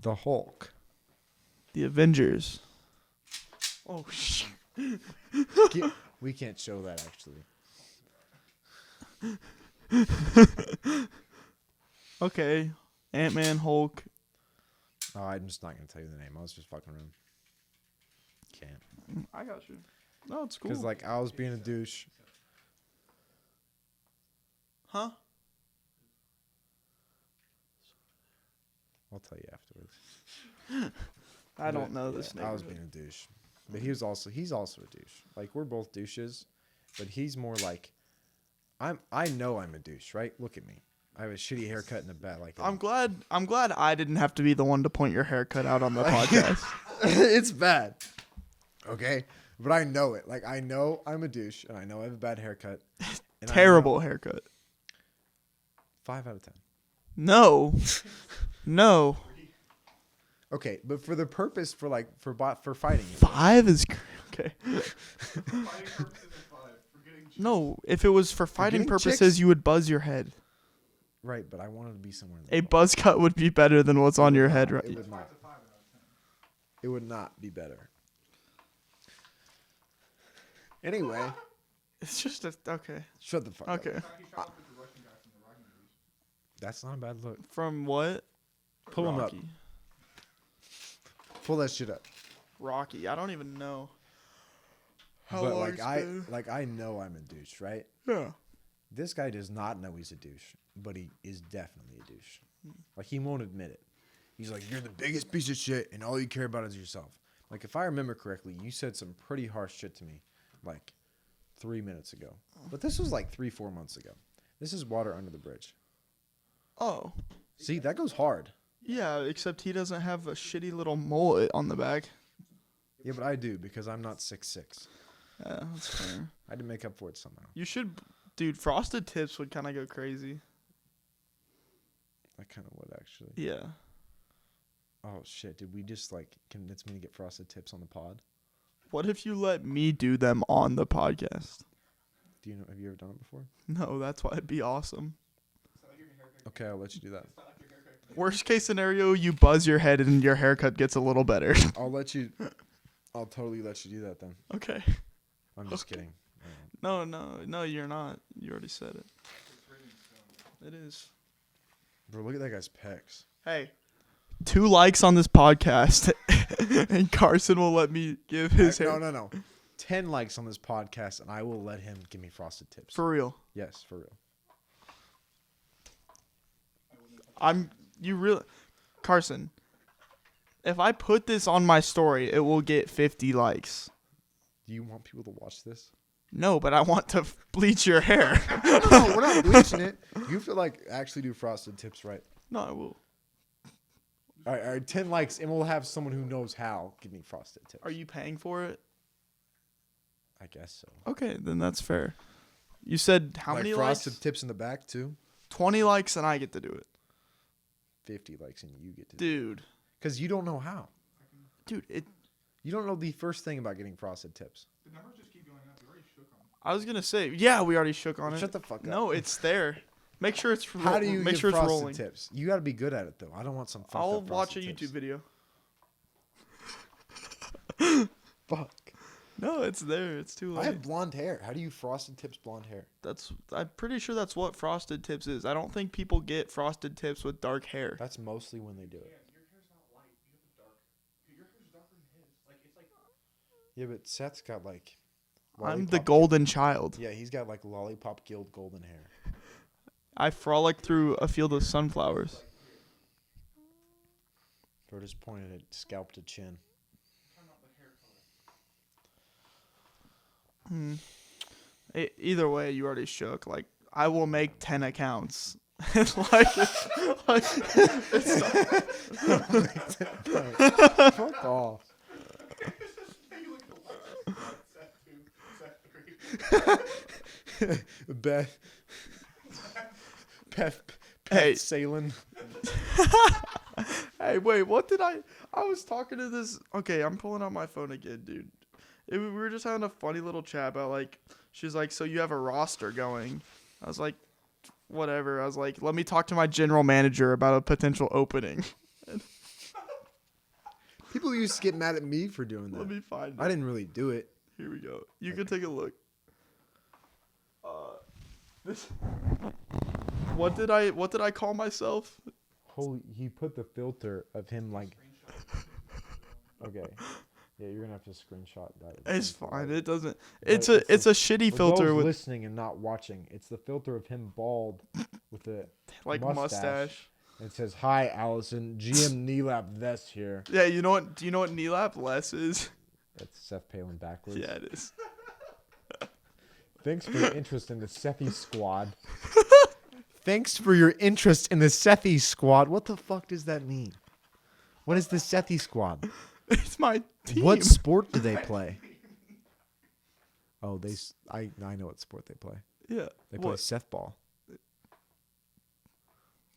The Hulk. The Avengers. Oh, shit. We can't show that, actually. Okay. Ant-Man, Hulk. Oh, I'm just not going to tell you the name. I was just fucking around. Can't. I got you. No, it's cool. Because, like, I was being a douche. Huh? I'll tell you afterwards. I don't know this name. I was being a douche. But he's also a douche. Like, we're both douches. But he's more like, I know I'm a douche, right? Look at me. I have a shitty haircut in the back. Like, I'm glad I didn't have to be the one to point your haircut out on the podcast. It's bad. Okay? But I know it. Like, I know I'm a douche, and I know I have a bad haircut. And Terrible haircut. 5 out of 10. No. No. Okay, but for the purpose, for fighting. 5 is okay. No, if it was for fighting getting purposes, chicks? you would buzz your head. Right, but I wanted to be somewhere. A buzz cut would be better than what's on your head, It right? would not. It would not be better. Anyway, It's just okay. shut the fuck up. Okay. That's not a bad look. From what? Pull him up. Rocky. Pull that shit up. Rocky. I don't even know. How But long like it's I been. I know I'm a douche, right? Yeah. This guy does not know he's a douche, but he is definitely a douche. Like he won't admit it. He's like, you're the biggest piece of shit, and all you care about is yourself. Like if I remember correctly, you said some pretty harsh shit to me, like 3 minutes ago. But this was like 3-4 months ago. This is water under the bridge. Oh. See, that goes hard. Yeah, except he doesn't have a shitty little mullet on the back. Yeah, but I do because I'm not 6'6". Yeah, that's fair. I had to make up for it somehow. You should, dude. Frosted Tips would kind of go crazy. I kind of would actually. Yeah. Oh shit! Did we just like convince me to get frosted tips on the pod? What if you let me do them on the podcast? Do you know? Have you ever done it before? No, that's why it'd be awesome. Okay, I'll let you do that. Worst case scenario, you buzz your head and your haircut gets a little better. I'll let you. I'll totally let you do that then. Okay. I'm just kidding. No, you're not. You already said it. It is. Bro, look at that guy's pecs. Hey, 2 likes on this podcast, and Carson will let me give his hair. No. 10 likes on this podcast, and I will let him give me frosted tips. For real. Yes, for real. Carson, if I put this on my story, it will get 50 likes. Do you want people to watch this? No, but I want to bleach your hair. No, we're not bleaching it. You feel like actually do frosted tips right. No, I will. All right, 10 likes, and we'll have someone who knows how give me frosted tips. Are you paying for it? I guess so. Okay, then that's fair. You said how like many frosted likes? tips in the back too? 20 likes and I get to do it. 50 likes and you get to. Dude. Because you don't know how. Dude, You don't know the first thing about getting frosted tips. The numbers just keep going up. We already shook on them. I was going to say, yeah, we already shook on it. Shut the fuck up. No, it's there. Make sure it's How do you make give sure it's frosted rolling. tips? You got to be good at it though. I don't want some. I'll fucked up watch a frosted YouTube tips. video. Fuck. No, it's there. It's too I late. have blonde hair. How do you frosted tips blonde hair? I'm pretty sure that's what Frosted Tips is. I don't think people get Frosted Tips with dark hair. That's mostly when they do it. Your hair's not light. You have the dark. Your hair's darker than his. Like, it's like. Yeah, but Seth's got like. I'm the lollipop- golden child. Yeah, he's got like lollipop gilled golden hair. I frolic through a field of sunflowers. Bro just pointed at scalp to chin. Either way, you already shook. Like, I will make 10 accounts. It's Fuck off. Beth. Hey. Salen. Hey, wait, what did I was talking to this. Okay, I'm pulling out my phone again, dude. We were just having a funny little chat about, like, she's like, so you have a roster going. I was like, whatever. I was like, let me talk to my general manager about a potential opening. People used to get mad at me for doing that. Let me find it. I didn't really do it. Here we go. You can take a look. What did I call myself? Holy, he put the filter of him like. Okay. Yeah, you're gonna have to screenshot that. It's fine. It doesn't. But It's a shitty for filter those with listening and not watching. It's the filter of him bald with a like mustache. And it says, "Hi, Allison. GM Nelap Htes here." Yeah, you know what? Do you know what Nelap Htes is? That's Seth Palin backwards. Yeah, it is. Thanks for your interest in the Sethi squad. Thanks for your interest in the Sethi squad. What the fuck does that mean? What is the Sethi squad? It's my team. What sport do they play? Oh, I know what sport they play. Yeah. They play What? Sethball.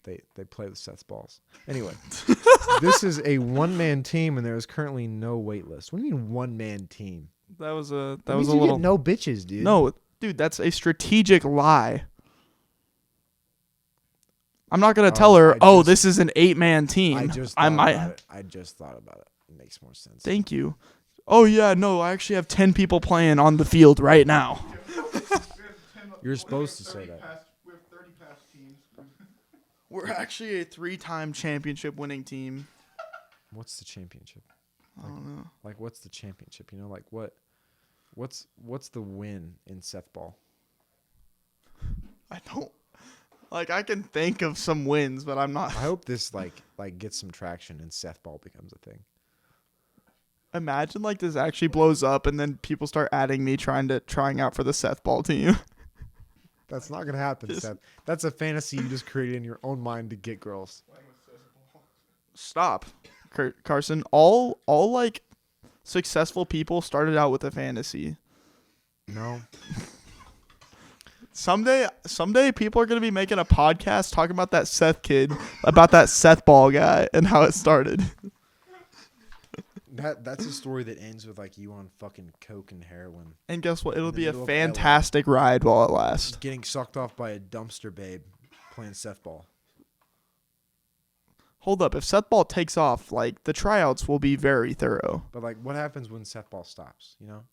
They play the Sethballs. Anyway, this is a one-man team, and there is currently no wait list. What do you mean one-man team? That was a That means you little. get no bitches, dude. No, Dude, that's a strategic lie. I'm not going to tell her, this is an 8-man team. I just thought about it. I just thought about it. It makes more sense. Thank you. Oh, yeah, no, I actually have 10 people playing on the field right now. You're supposed to say that. We have 30 past teams. We're actually a 3-time championship winning team. What's the championship? I don't know. Like, what's the championship? You know, like what's the win in Sethball? I don't. Like, I can think of some wins, but I'm not. I hope this like gets some traction and Sethball becomes a thing. Imagine like this actually blows up and then people start adding me trying out for the Sethball team. That's not gonna happen, Seth. That's a fantasy you just created in your own mind to get girls. Stop, Carson. All like successful people started out with a fantasy. No. Someday people are gonna be making a podcast talking about that Seth kid, about that Sethball guy and how it started. That's a story that ends with like you on fucking coke and heroin. And guess what? It'll In the be a middle of fantastic ride while it lasts. Getting sucked off by a dumpster babe playing Sethball. Hold up, if Sethball takes off, like the tryouts will be very thorough. But like, what happens when Sethball stops? You know,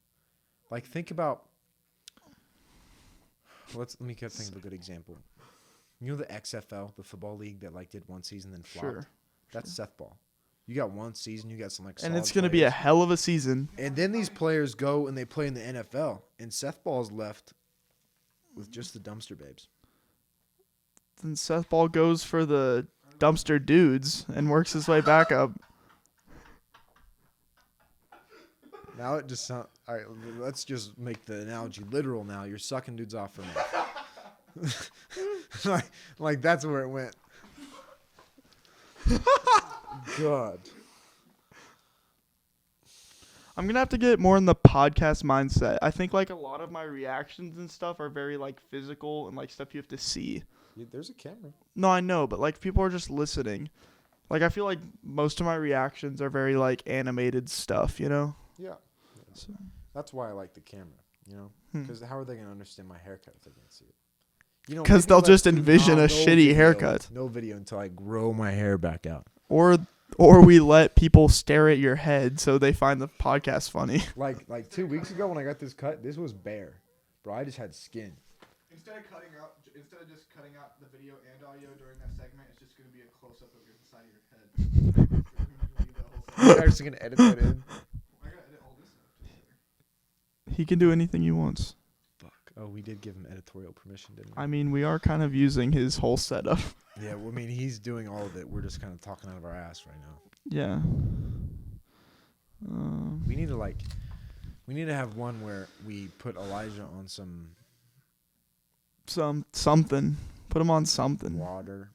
like think about. Let me think of a good example. You know the XFL, the football league that like did one season then flopped. Sure. That's Sethball. You got one season, you got some like. And it's going to be a hell of a season. And then these players go and they play in the NFL, and Sethball is left with just the dumpster babes. Then Sethball goes for the dumpster dudes and works his way back up. Now it just sounds. All right, let's just make the analogy literal now. You're sucking dudes off for me. like that's where it went. God. I'm going to have to get more in the podcast mindset. I think like a lot of my reactions and stuff are very like physical and like stuff you have to see. There's a camera. No, I know, but like people are just listening. Like I feel like most of my reactions are very like animated stuff, you know? Yeah. So. That's why I like the camera, you know? Because how are they going to understand my haircut if they can't see it? You know, because they'll just envision a shitty haircut. No video until I grow my hair back out. Or we let people stare at your head so they find the podcast funny. Like 2 weeks ago when I got this cut, this was bare. Bro, I just had skin. Instead of just cutting out the video and audio during that segment, it's just going to be a close-up of the side of your head. You're actually going to edit that in? I got to edit all this stuff. He can do anything he wants. Fuck. Oh, we did give him editorial permission, didn't we? I mean, we are kind of using his whole setup. Yeah, well, I mean, he's doing all of it. We're just kind of talking out of our ass right now. Yeah. We need to have one where we put Elijah on something. Put him on something. Water.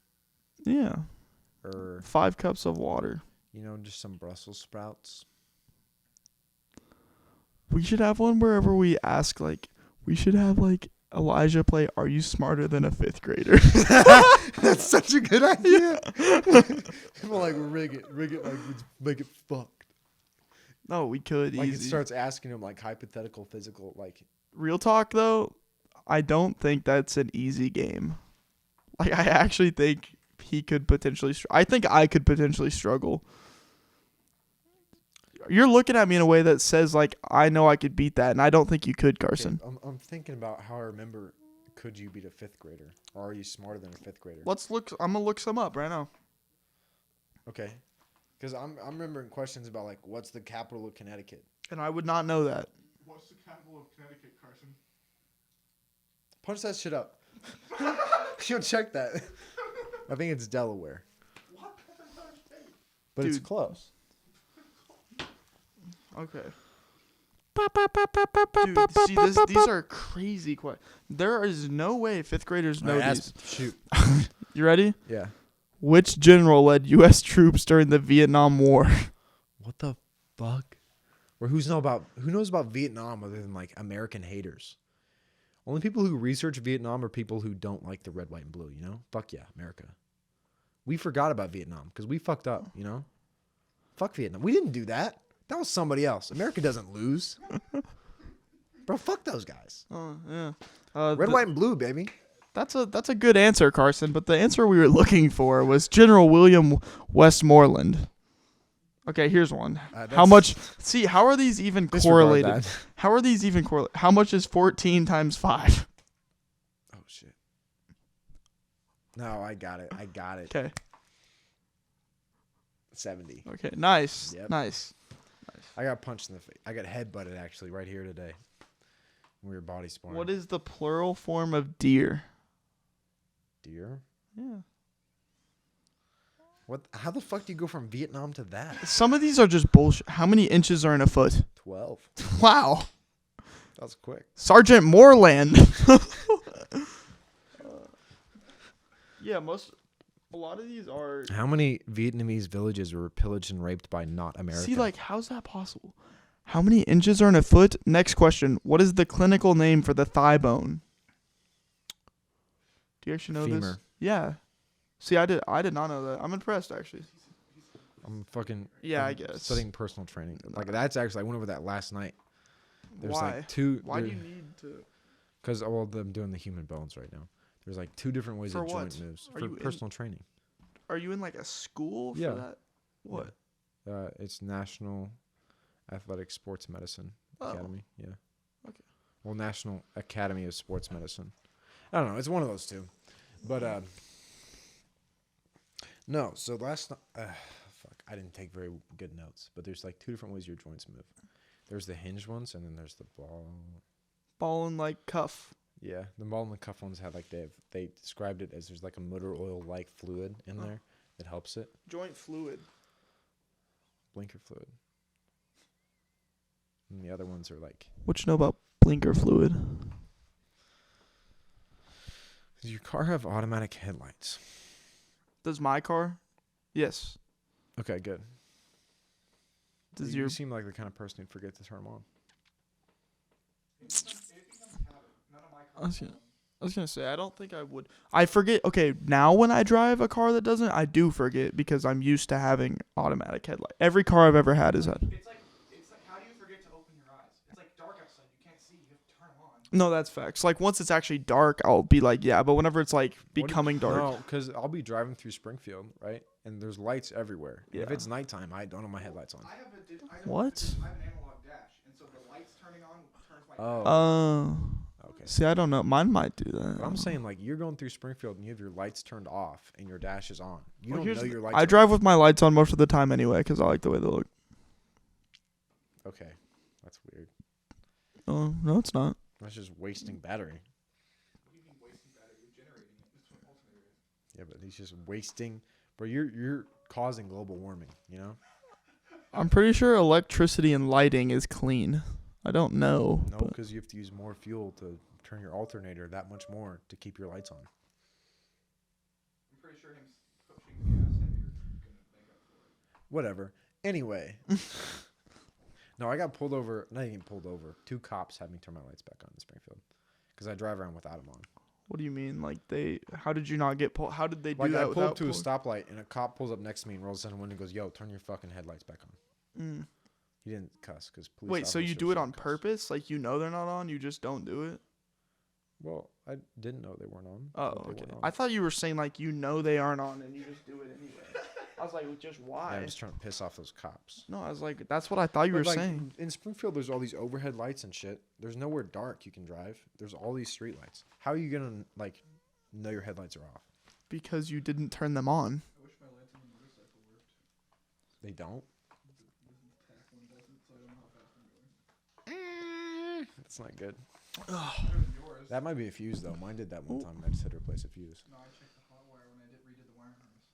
Yeah. Or 5 cups of water. You know, just some Brussels sprouts. We should have one wherever we ask, like, we should have, like, Elijah play Are You Smarter Than a 5th Grader? That's such a good idea. People like rig it like make it fucked. No, we could. Like easy. It starts asking him like hypothetical, physical, like. Real talk though, I don't think that's an easy game. Like I actually think he could potentially. I think I could potentially struggle. You're looking at me in a way that says like I know I could beat that, and I don't think you could, Carson. Okay, I'm thinking about how I remember. Could you beat a 5th grader, or are you smarter than a 5th grader? Let's look. I'm gonna look some up right now. Okay, because I'm remembering questions about like what's the capital of Connecticut, and I would not know that. What's the capital of Connecticut, Carson? Punch that shit up. You'll check that. I think it's Delaware. What? That's not a state. But Dude. it's close. Okay. Dude, see, these are crazy questions. There is no way 5th graders know these. Shoot. You ready? Yeah. Which general led U.S. troops during the Vietnam War? What the fuck? Or who knows about Vietnam other than like American haters? Only people who research Vietnam are people who don't like the red, white, and blue, you know? Fuck yeah, America. We forgot about Vietnam because we fucked up, you know? Fuck Vietnam. We didn't do that. That was somebody else. America doesn't lose. Bro, fuck those guys. Oh yeah. Red, white, and blue, baby. That's a good answer, Carson. But the answer we were looking for was General William Westmoreland. Okay, here's one. How much? See, how are these even correlated? that. How are these even correlated? How much is 14 times 5? Oh shit. No, I got it. Okay. 70. Okay. Nice. Yep. Nice. I got punched in the face. I got headbutted actually right here today. When we were body sparring. What is the plural form of deer? Deer? Yeah. What? How the fuck do you go from Vietnam to that? Some of these are just bullshit. How many inches are in a foot? 12. Wow. That was quick. Sergeant Moreland. Yeah, a lot of these are. How many Vietnamese villages were pillaged and raped by not America? See, like, how's that possible? How many inches are in a foot? Next question. What is the clinical name for the thigh bone? Do you actually know this? Femur. Yeah. See, I did not know that. I'm impressed, actually. I'm fucking. Yeah, I'm I guess. Studying personal training. Like that's actually I went over that last night. There's Why? like two. Why do you need to? Because I'm doing the human bones right now. There's like 2 different ways For that what? joint moves Are for you in- personal training. Are you in like a school for Yeah. that? What? It's National Athletic Sports Medicine Academy. Yeah. Okay. Well, National Academy of Sports Medicine. I don't know. It's one of those two. But no. So last night, fuck, I didn't take very good notes. But there's like 2 different ways your joints move. There's the hinge ones, and then there's the ball. Ball and like cuff. Yeah, the ball and the cuff ones have like they described it as there's like a motor oil like fluid in there that helps it. Joint fluid. Blinker fluid. And the other ones are like. What you know about blinker fluid? Does your car have automatic headlights? Does my car? Yes. Okay, good. Does you your seem like the kind of person who'd forget to turn them on. I was gonna say I don't think I would. I forget. Okay, now when I drive a car that doesn't, I do forget because I'm used to having automatic headlight. Every car I've ever had is that. It's like how do you forget to open your eyes? It's like dark outside. You can't see. You have to turn them on. No, that's facts. Like once it's actually dark, I'll be like, yeah. But whenever it's like becoming dark, No, because I'll be driving through Springfield, right? And there's lights everywhere. And if Yeah. it's nighttime, I don't have my headlights on. I have What? I have an analog dash, and so the lights turning on turns my. Okay. See, I don't know. Mine might do that. But I'm saying like you're going through Springfield and you have your lights turned off and your dash is on. You don't here's know the- your lights. I are drive with my lights on most of the time anyway because I like the way they look. Okay, that's weird. Oh no, it's not. That's just wasting battery. Yeah, but he's just wasting. But you're causing global warming. You know. I'm pretty sure electricity and lighting is clean. I don't know. No, but- because you have to use more fuel to turn your alternator that much more to keep your lights on. I'm pretty sure him pushing gas heavier is gonna make up for it. Whatever. Anyway. No, I got pulled over. Not even pulled over. 2 cops had me turn my lights back on in Springfield because I drive around without them on. What do you mean? Like how did you not get pulled? How did they do Like that I pulled without up to a pulling- stoplight and a cop pulls up next to me and rolls down the window and goes, "Yo, turn your fucking headlights back on." Mm. He didn't cuss because police. Wait, so you officers do it don't on cuss. purpose? Like you know they're not on, you just don't do it? Well, I didn't know they weren't on. Oh, but they okay. weren't on. I thought you were saying like you know they aren't on and you just do it anyway. I was like, just Yeah, why? I'm just trying to piss off those cops. No, I was like, that's what I thought you were But, like, saying. in Springfield, there's all these overhead lights and shit. There's nowhere dark you can drive. There's all these street lights. How are you gonna like know your headlights are off? Because you didn't turn them on. I wish my lights on the motorcycle worked. They don't. Tack one doesn't, so I don't know how fast I'm going. That's not good. Better than yours. That might be a fuse though. Mine did that one time. I just had to replace a fuse. No, I checked the hot wire when I redid the wire harness.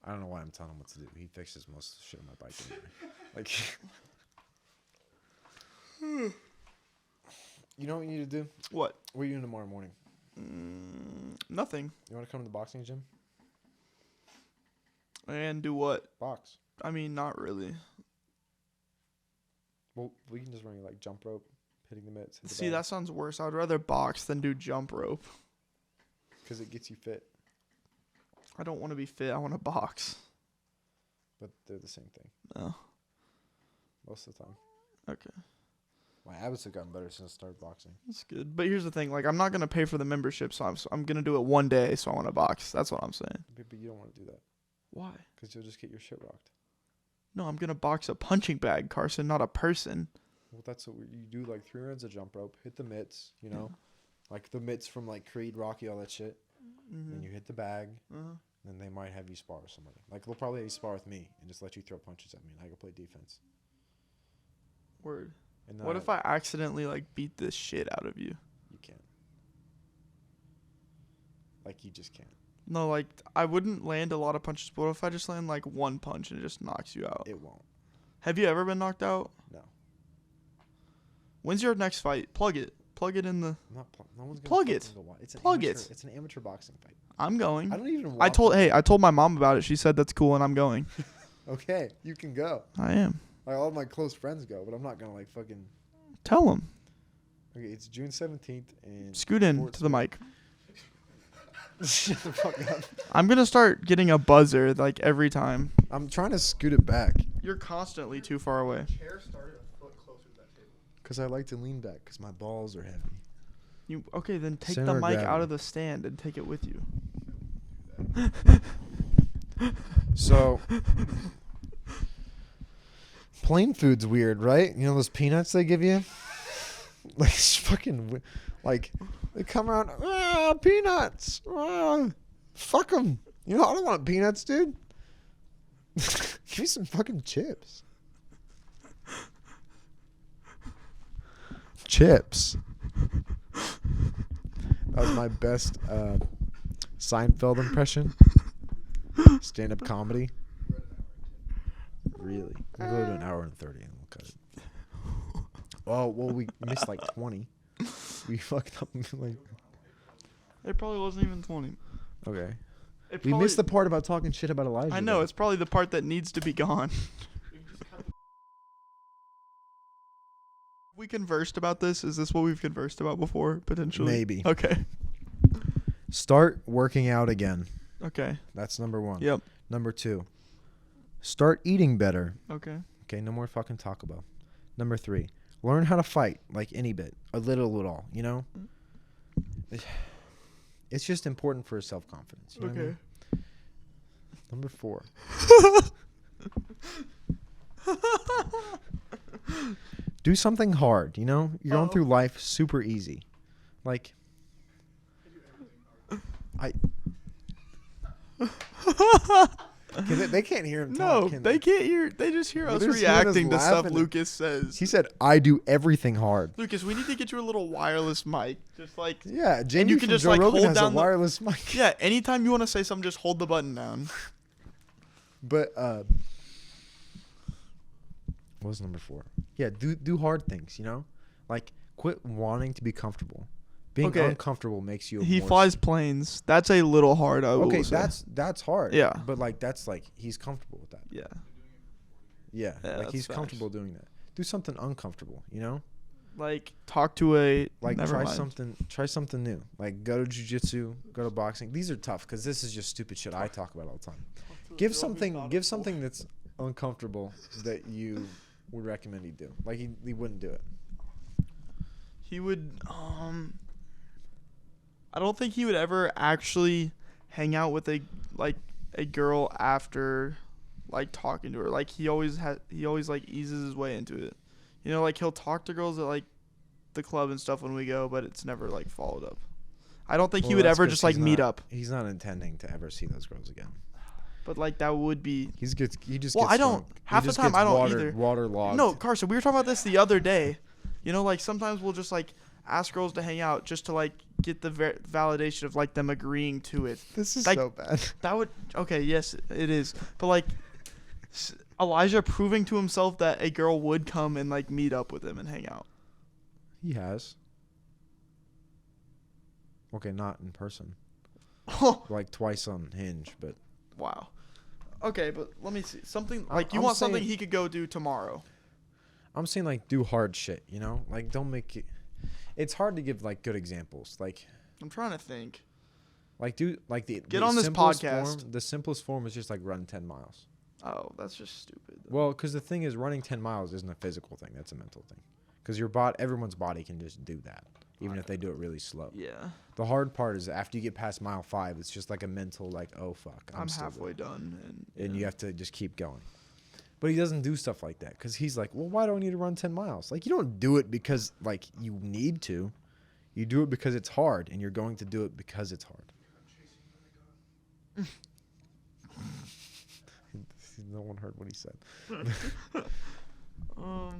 I don't know why I'm telling him what to do. He fixes most of the shit on my bike anyway. Like, you know what you need to do? What? What are you doing tomorrow morning? Nothing. You want to come to the boxing gym? And do what? Box. I mean, not really. Well, we can just run you like jump rope, hitting the mitts. See, that sounds worse. I would rather box than do jump rope. because it gets you fit. I don't want to be fit. I want to box. But they're the same thing Oh, most of the time. okay. My habits have gotten better since I started boxing. That's good. But here's the thing. Like, I'm not going to pay for the membership, so I'm going to do it one day, so I want to box. That's what I'm saying. But you don't want to do that. Why? Because you'll just get your shit rocked. No, I'm going to box a punching bag, Carson, not a person. Well, that's what you do, like 3 rounds of jump rope, hit the mitts, you know? Like the mitts from like Creed, Rocky, all that shit. Then you hit the bag. Then they might have you spar with somebody. Like they'll probably have you spar with me and just let you throw punches at me and I can play defense. Word. And What if I accidentally like beat the shit out of you? You can't. Like you just can't. No, like I wouldn't land a lot of punches, but what if I just land like one punch and it just knocks you out? It won't. Have you ever been knocked out? No. When's your next fight? Plug it. Plug it in the. No one's gonna Plug it. fucking go watch. It's an Plug amateur, it. It's an amateur boxing fight. I'm going. I don't even. I watch it. told my mom about it. She said that's cool, and I'm going. Okay, you can go. I am. Like all my close friends go, but I'm not gonna like fucking. Tell them. Okay, it's June 17th and. Scoot in to the mic. Shut the fuck up. I'm gonna start getting a buzzer like every time. I'm trying to scoot it back. You're constantly too far away. Chair started a foot closer to that table. Cause I like to lean back, cause my balls are heavy. You okay? Then take Center the of mic out gravity. of the stand and take it with you. So, plain food's weird, right? You know those peanuts they give you? Like, it's fucking, like, they come around, peanuts, fuck them. You know, I don't want peanuts, dude. Give me some fucking chips. Chips. That was my best Seinfeld impression. Stand-up comedy. Really? We'll go to an hour and 30 and we'll cut it. Oh, well, we missed like 20. We fucked up. Like, It probably wasn't even 20. okay. It We probably- missed the part about talking shit about Elijah. I know though. it's probably the part that needs to be gone. We conversed about this. Is this what we've conversed about before? Potentially. Maybe. Okay. Start working out again. Okay. That's number 1. Yep. Number 2. Start eating better. Okay. Okay, no more fucking Taco Bell. Number 3. Learn how to fight, like any bit. A little at all, you know? It's just important for self-confidence. You know what I mean? Number 4. Do something hard, you know? You're going through life super easy. Like, they can't hear him talk, No, can they can't hear. They just hear Well, us they're just hearing us reacting to stuff laughing. Lucas says. He said, I do everything hard. Lucas, we need to get you a little wireless mic. Just like Yeah, Jamie you can from just, Joe like, Rogan hold has a down the- wireless mic. yeah. Anytime you want to say something, just hold the button down. But what was number 4? Yeah, do hard things, you know? Like quit wanting to be comfortable. Being Okay. uncomfortable makes you He more flies planes. That's a little hard. I will Okay, say. that's hard. Yeah. But like that's like he's comfortable with that. Yeah. Yeah. Yeah, Like he's that's comfortable doing that. Do something uncomfortable, you know? Like talk to a Like never try mind. something new. Like go to jiu-jitsu, go to boxing. These are tough cuz this is just stupid shit I talk about all the time. Give something that's uncomfortable that you would recommend he do. Like he wouldn't do it. He would I don't think he would ever actually hang out with a girl after like talking to her. Like he always like eases his way into it. You know, like he'll talk to girls at like the club and stuff when we go, but it's never like followed up. I don't think he Well, would that's ever 'cause just like he's meet not- up. He's not intending to ever see those girls again. But like that would be He just gets Well, I don't- drunk. He half the just time gets I don't either. Waterlogged. No, Carson, we were talking about this the other day. You know, like sometimes we'll just like ask girls to hang out just to like get the validation of like them agreeing to it. This is like, so bad. That would okay, yes, it is. But like Elijah proving to himself that a girl would come and like meet up with him and hang out. He has. Okay, not in person. Like twice on Hinge, but Wow. Okay, but let me see something I- like you I'm want something saying- he could go do tomorrow. I'm saying like do hard shit, you know? Like don't make it. It's hard to give like good examples. Like I'm trying to think. do like Get on this simplest podcast. Form, the simplest form is just like run 10 miles. Oh, that's just stupid. Well, because the thing is, running 10 miles isn't a physical thing; that's a mental thing. because everyone's body can just do that, even if they do it really slow. Yeah. The hard part is after you get past mile 5, it's just like a mental like, oh fuck, I'm still halfway good. done. And you have to just keep going. But he doesn't do stuff like that because he's like, well, why do I need to run 10 miles? Like, you don't do it because like you need to. You do it because it's hard, and you're going to do it because it's hard. No one heard what he said.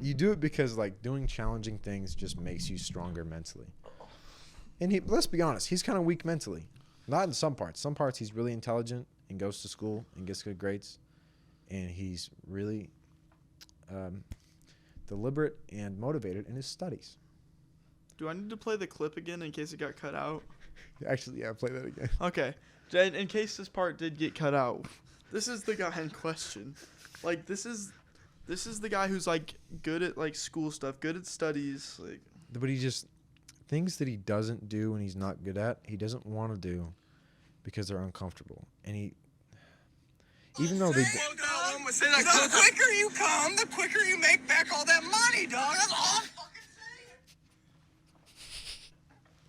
You do it because like doing challenging things just makes you stronger mentally. And let's be honest, he's kind of weak mentally. Not in some parts. Some parts he's really intelligent and goes to school and gets good grades. And he's really deliberate and motivated in his studies. Do I need to play the clip again in case it got cut out? Actually, yeah, play that again. Okay. In case this part did get cut out, this is the guy in question. Like, this is the guy who's, like, good at, like, school stuff, good at studies. Like, but he just, things that he doesn't do and he's not good at, he doesn't want to do because they're uncomfortable. And even though they... The quicker you come, the quicker you make back all that money, dog. That's all I'm fucking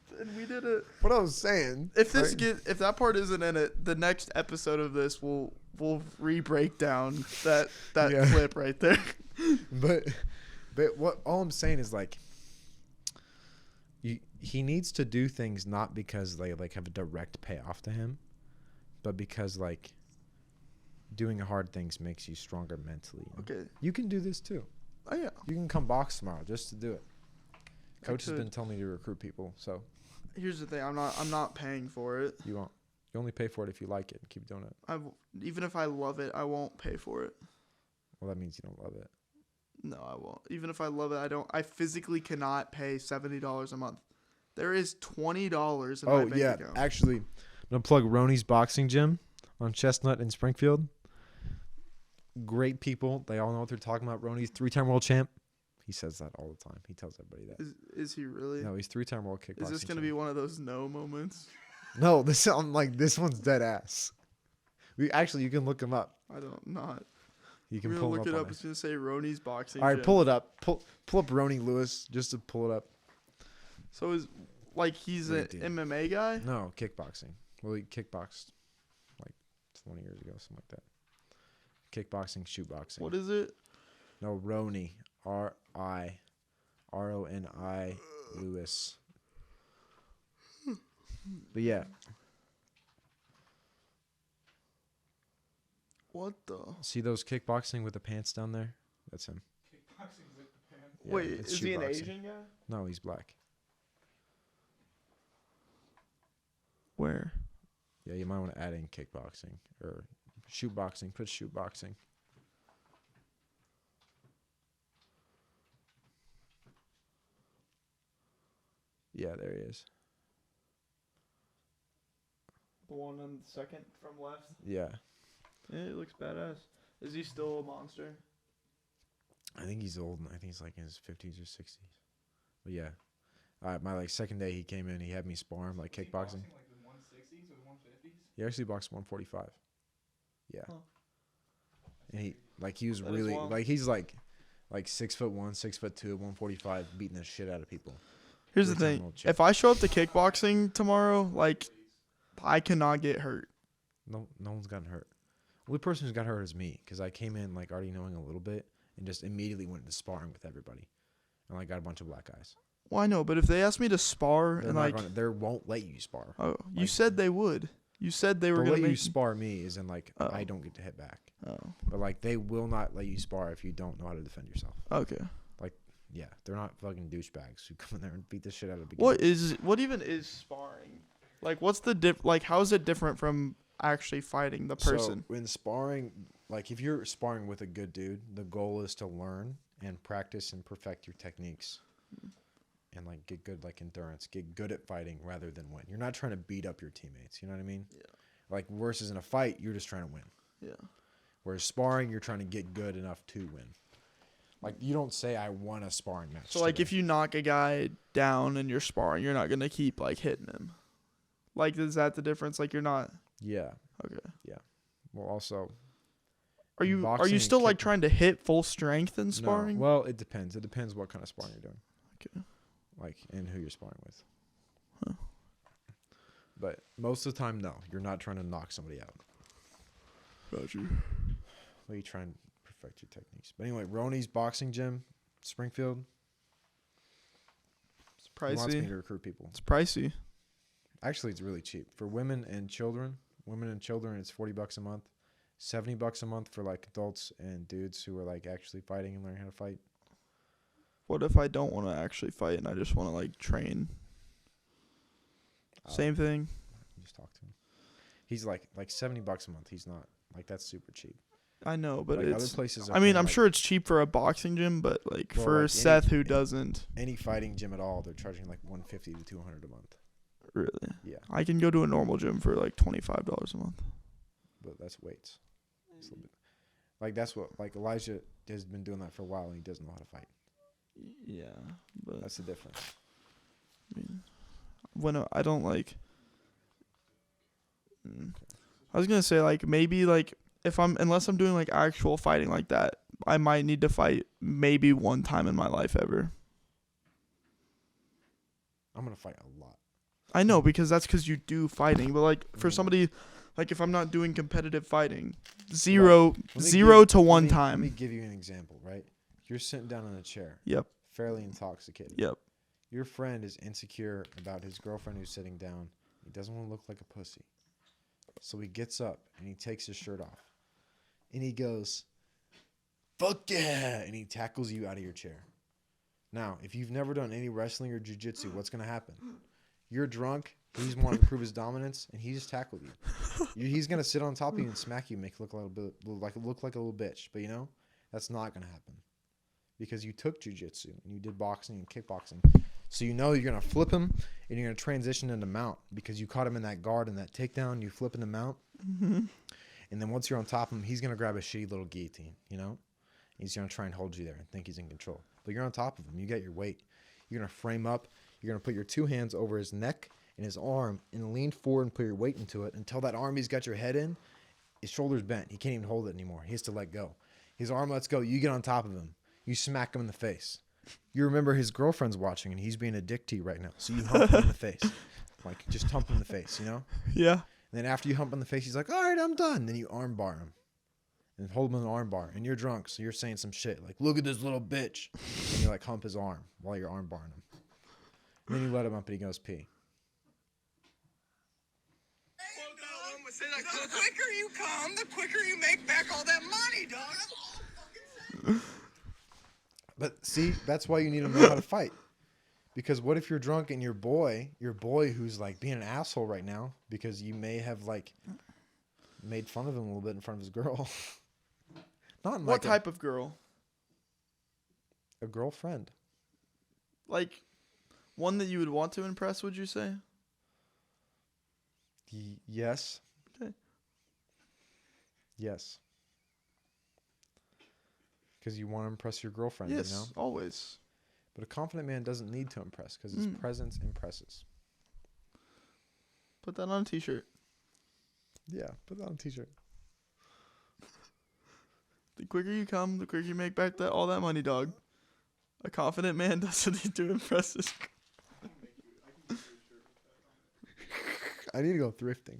saying. and we did it. What I was saying... If that part isn't in it, the next episode of this we'll re-break down that Yeah. clip right there. But what all I'm saying is like he needs to do things not because they like have a direct payoff to him, but because like doing hard things makes you stronger mentally. Okay. You can do this too. Oh yeah. You can come box tomorrow just to do it. Coach has could. been telling me to recruit people, so Here's the thing. I'm not paying for it. you won't. You only pay for it if you like it and keep doing it. Even if I love it, I won't pay for it. Well, that means you don't love it. No, I won't. Even if I love it, I physically cannot pay $70 a month. There is $20 in my bank account. Actually, I'm gonna plug Roni's Boxing Gym on Chestnut in Springfield. Great people. They all know what they're talking about. Roni's 3-time world champ. He says that all the time. He tells everybody that. Is he really? No, he's 3-time world kickboxing. Is this gonna be one of those no moments? No, this one's dead ass. You can look him up. I don't not. You can We're pull gonna him look up. it up. It's gonna say Roni's Boxing. All right, Gym. pull it up. Pull up Roni Lewis just to pull it up. So he's Great an dude. MMA guy? No, kickboxing. Well, he kickboxed like 20 years ago, something like that. Kickboxing, shootboxing. What is it? No, Roni. RIRONI Lewis. But yeah. What the? See those kickboxing with the pants down there? That's him. Kickboxing with the pants. Yeah, Wait, it's is he an shootboxing. Asian guy? No, he's black. Where? Yeah, you might want to add in kickboxing or shootboxing. Put shootboxing. Yeah, there he is. The one on the second from left? Yeah. Yeah, it looks badass. Is he still a monster? I think he's old. I think he's like in his 50s or 60s. But yeah. My second day he came in, he had me spar him like Was he kickboxing. boxing, like the 160s or the 150s? He actually boxed 145. Yeah. Huh. And he was That is really wild. like he's like 6'1", 6'2", 145, beating the shit out of people. Here's the Three-time thing. world champ. If I show up to kickboxing tomorrow, like, I cannot get hurt. No one's gotten hurt. Only person who's got hurt is me because I came in like already knowing a little bit and just immediately went into sparring with everybody, and like got a bunch of black guys. Well, I know, but if they asked me to spar They're and not like, gonna, they won't let you spar. oh, you like- said they would. You said they were They'll gonna let make you spar me is in like Oh. I don't get to hit back, Oh, but like they will not let you spar if you don't know how to defend yourself. okay. Yeah, they're not fucking douchebags who come in there and beat the shit out of beginners. What even is sparring? Like, what's the like? How is it different from actually fighting the person? So in sparring, like if you're sparring with a good dude, the goal is to learn and practice and perfect your techniques, and like get good like endurance, get good at fighting rather than win. You're not trying to beat up your teammates. You know what I mean? Yeah. Like versus in a fight, you're just trying to win. Yeah. Whereas sparring, you're trying to get good enough to win. Like you don't say I won a sparring match. So like, today." if you knock a guy down and you're sparring, you're not gonna keep like hitting him. Like, is that the difference? Like, you're not. yeah. Okay. Well, also, Are you Boxing still and like kickboxing. trying to hit full strength in sparring? No. Well, it depends. It depends what kind of sparring you're doing. Okay. Like, and who you're sparring with. But most of the time, no. You're not trying to knock somebody out. Gotcha. Well, you try and perfect your techniques. But anyway, Roni's boxing gym, Springfield. It's He wants me pricey. to recruit people. It's pricey. Actually, it's really cheap for women and children. Women and children, it's $40 a month. $70 a month for like adults and dudes who are like actually fighting and learning how to fight. What if I don't want to actually fight and I just want to like train? Same thing. Just talk to him. He's like $70 a month. He's not like that's super cheap. I know, but Like, it's. other places. I mean, I'm like, sure it's cheap for a boxing gym, but like Well, for like Seth any- who doesn't. any fighting gym at all, they're charging like $150 to $200 a month. Really? Yeah, I can go to a normal gym for like $25 a month. but that's weights. It's a little bit, like that's what like Elijah has been doing that for a while and he doesn't know how to fight. Yeah, but That's the difference. I mean, when I don't like. I was gonna say like maybe like unless I'm doing like actual fighting like that, I might need to fight maybe one time in my life ever. I'm gonna fight a lot. I know because that's because you do fighting, but like for Mhm. somebody, like if I'm not doing competitive fighting, Let me zero give- to one let me time. give you an example, right? You're sitting down in a chair, Yep. fairly intoxicated. Yep. Your friend is insecure about his girlfriend who's sitting down. He doesn't want to look like a pussy. So he gets up and he takes his shirt off. And he goes, "Fuck yeah!" And he tackles you out of your chair. Now, if you've never done any wrestling or jiu-jitsu, what's going to happen? You're drunk. He's wanting to prove his dominance, and he just tackled you. He's going to sit on top of you and smack you, and make you look like a little bitch. But you know, that's not going to happen. Because you took jiu-jitsu and you did boxing and kickboxing. So you know you're going to flip him and you're going to transition into mount because you caught him in that guard and that takedown. You flip into mount. Mm-hmm. And then once you're on top of him, he's going to grab a shitty little guillotine, you know? He's going to try and hold you there and think he's in control. But you're on top of him. You get your weight. You're going to frame up. You're going to put your two hands over his neck and his arm and lean forward and put your weight into it until that arm he's got your head in, his shoulder's bent. He can't even hold it anymore. He has to let go. His arm lets go. You get on top of him. You smack him in the face. You remember his girlfriend's watching and he's being a dick to you right now. So you hump him in the face. Like, just hump him in the face, you know? Yeah. And then after you hump him in the face, he's like, all right, I'm done. Then you arm bar him. And hold him in the arm bar. And you're drunk, so you're saying some shit. Like, look at this little bitch. And you like hump his arm while you're arm barring him. And then you let him up and he goes pee. The quicker you come, the quicker you make back all that money, dog. That's all I'm fucking saying. But see, that's why you need to know how to fight. Because what if you're drunk and your boy who's like being an asshole right now because you may have like made fun of him a little bit in front of his girl. Not in What like type of girl? a girlfriend. Like one that you would want to impress, would you say? Yes. Okay. Yes. Because you want to impress your girlfriend, Yes, you know? always. But a confident man doesn't need to impress because his presence impresses. Put that on a t-shirt. Yeah, put that on a t-shirt. The quicker you come, the quicker you make back all that money, dog. A confident man doesn't need to impress his. I need to go thrifting.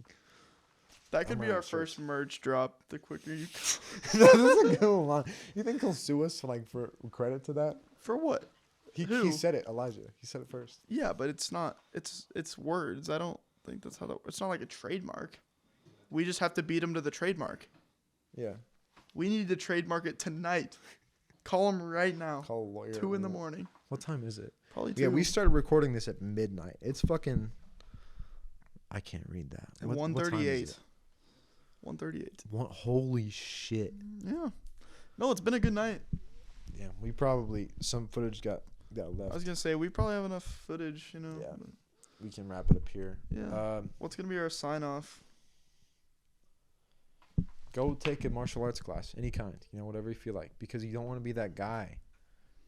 That could I'm be wearing our shirts. first merch drop. The quicker you That is a good line. You think he'll sue us for credit to that? for what? He Who? said it, Elijah. He said it first. Yeah, but it's not. It's words. I don't think that's how that. It's not like a trademark. We just have to beat him to the trademark. Yeah. We need to trademark it tonight. Call him right now. Call a lawyer. 2 a.m. What time is it? Probably 2. Yeah, we started recording this at midnight. It's fucking. I can't read that. At What time is 1:38. it? 1:38. Holy shit. Yeah. No, it's been a good night. Yeah, we probably some footage got I left. was gonna say we probably have enough footage, you know. Yeah. but- We can wrap it up here. Yeah. What's gonna be our sign off? Go take a martial arts class, any kind. You know, whatever you feel like, because you don't want to be that guy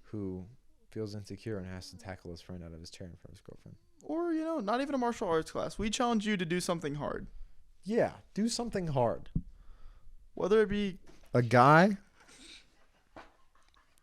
who feels insecure and has to tackle his friend out of his chair in front of his girlfriend. Or, you know, not even a martial arts class. We challenge you to do something hard. Yeah, do something hard. Whether it be A guy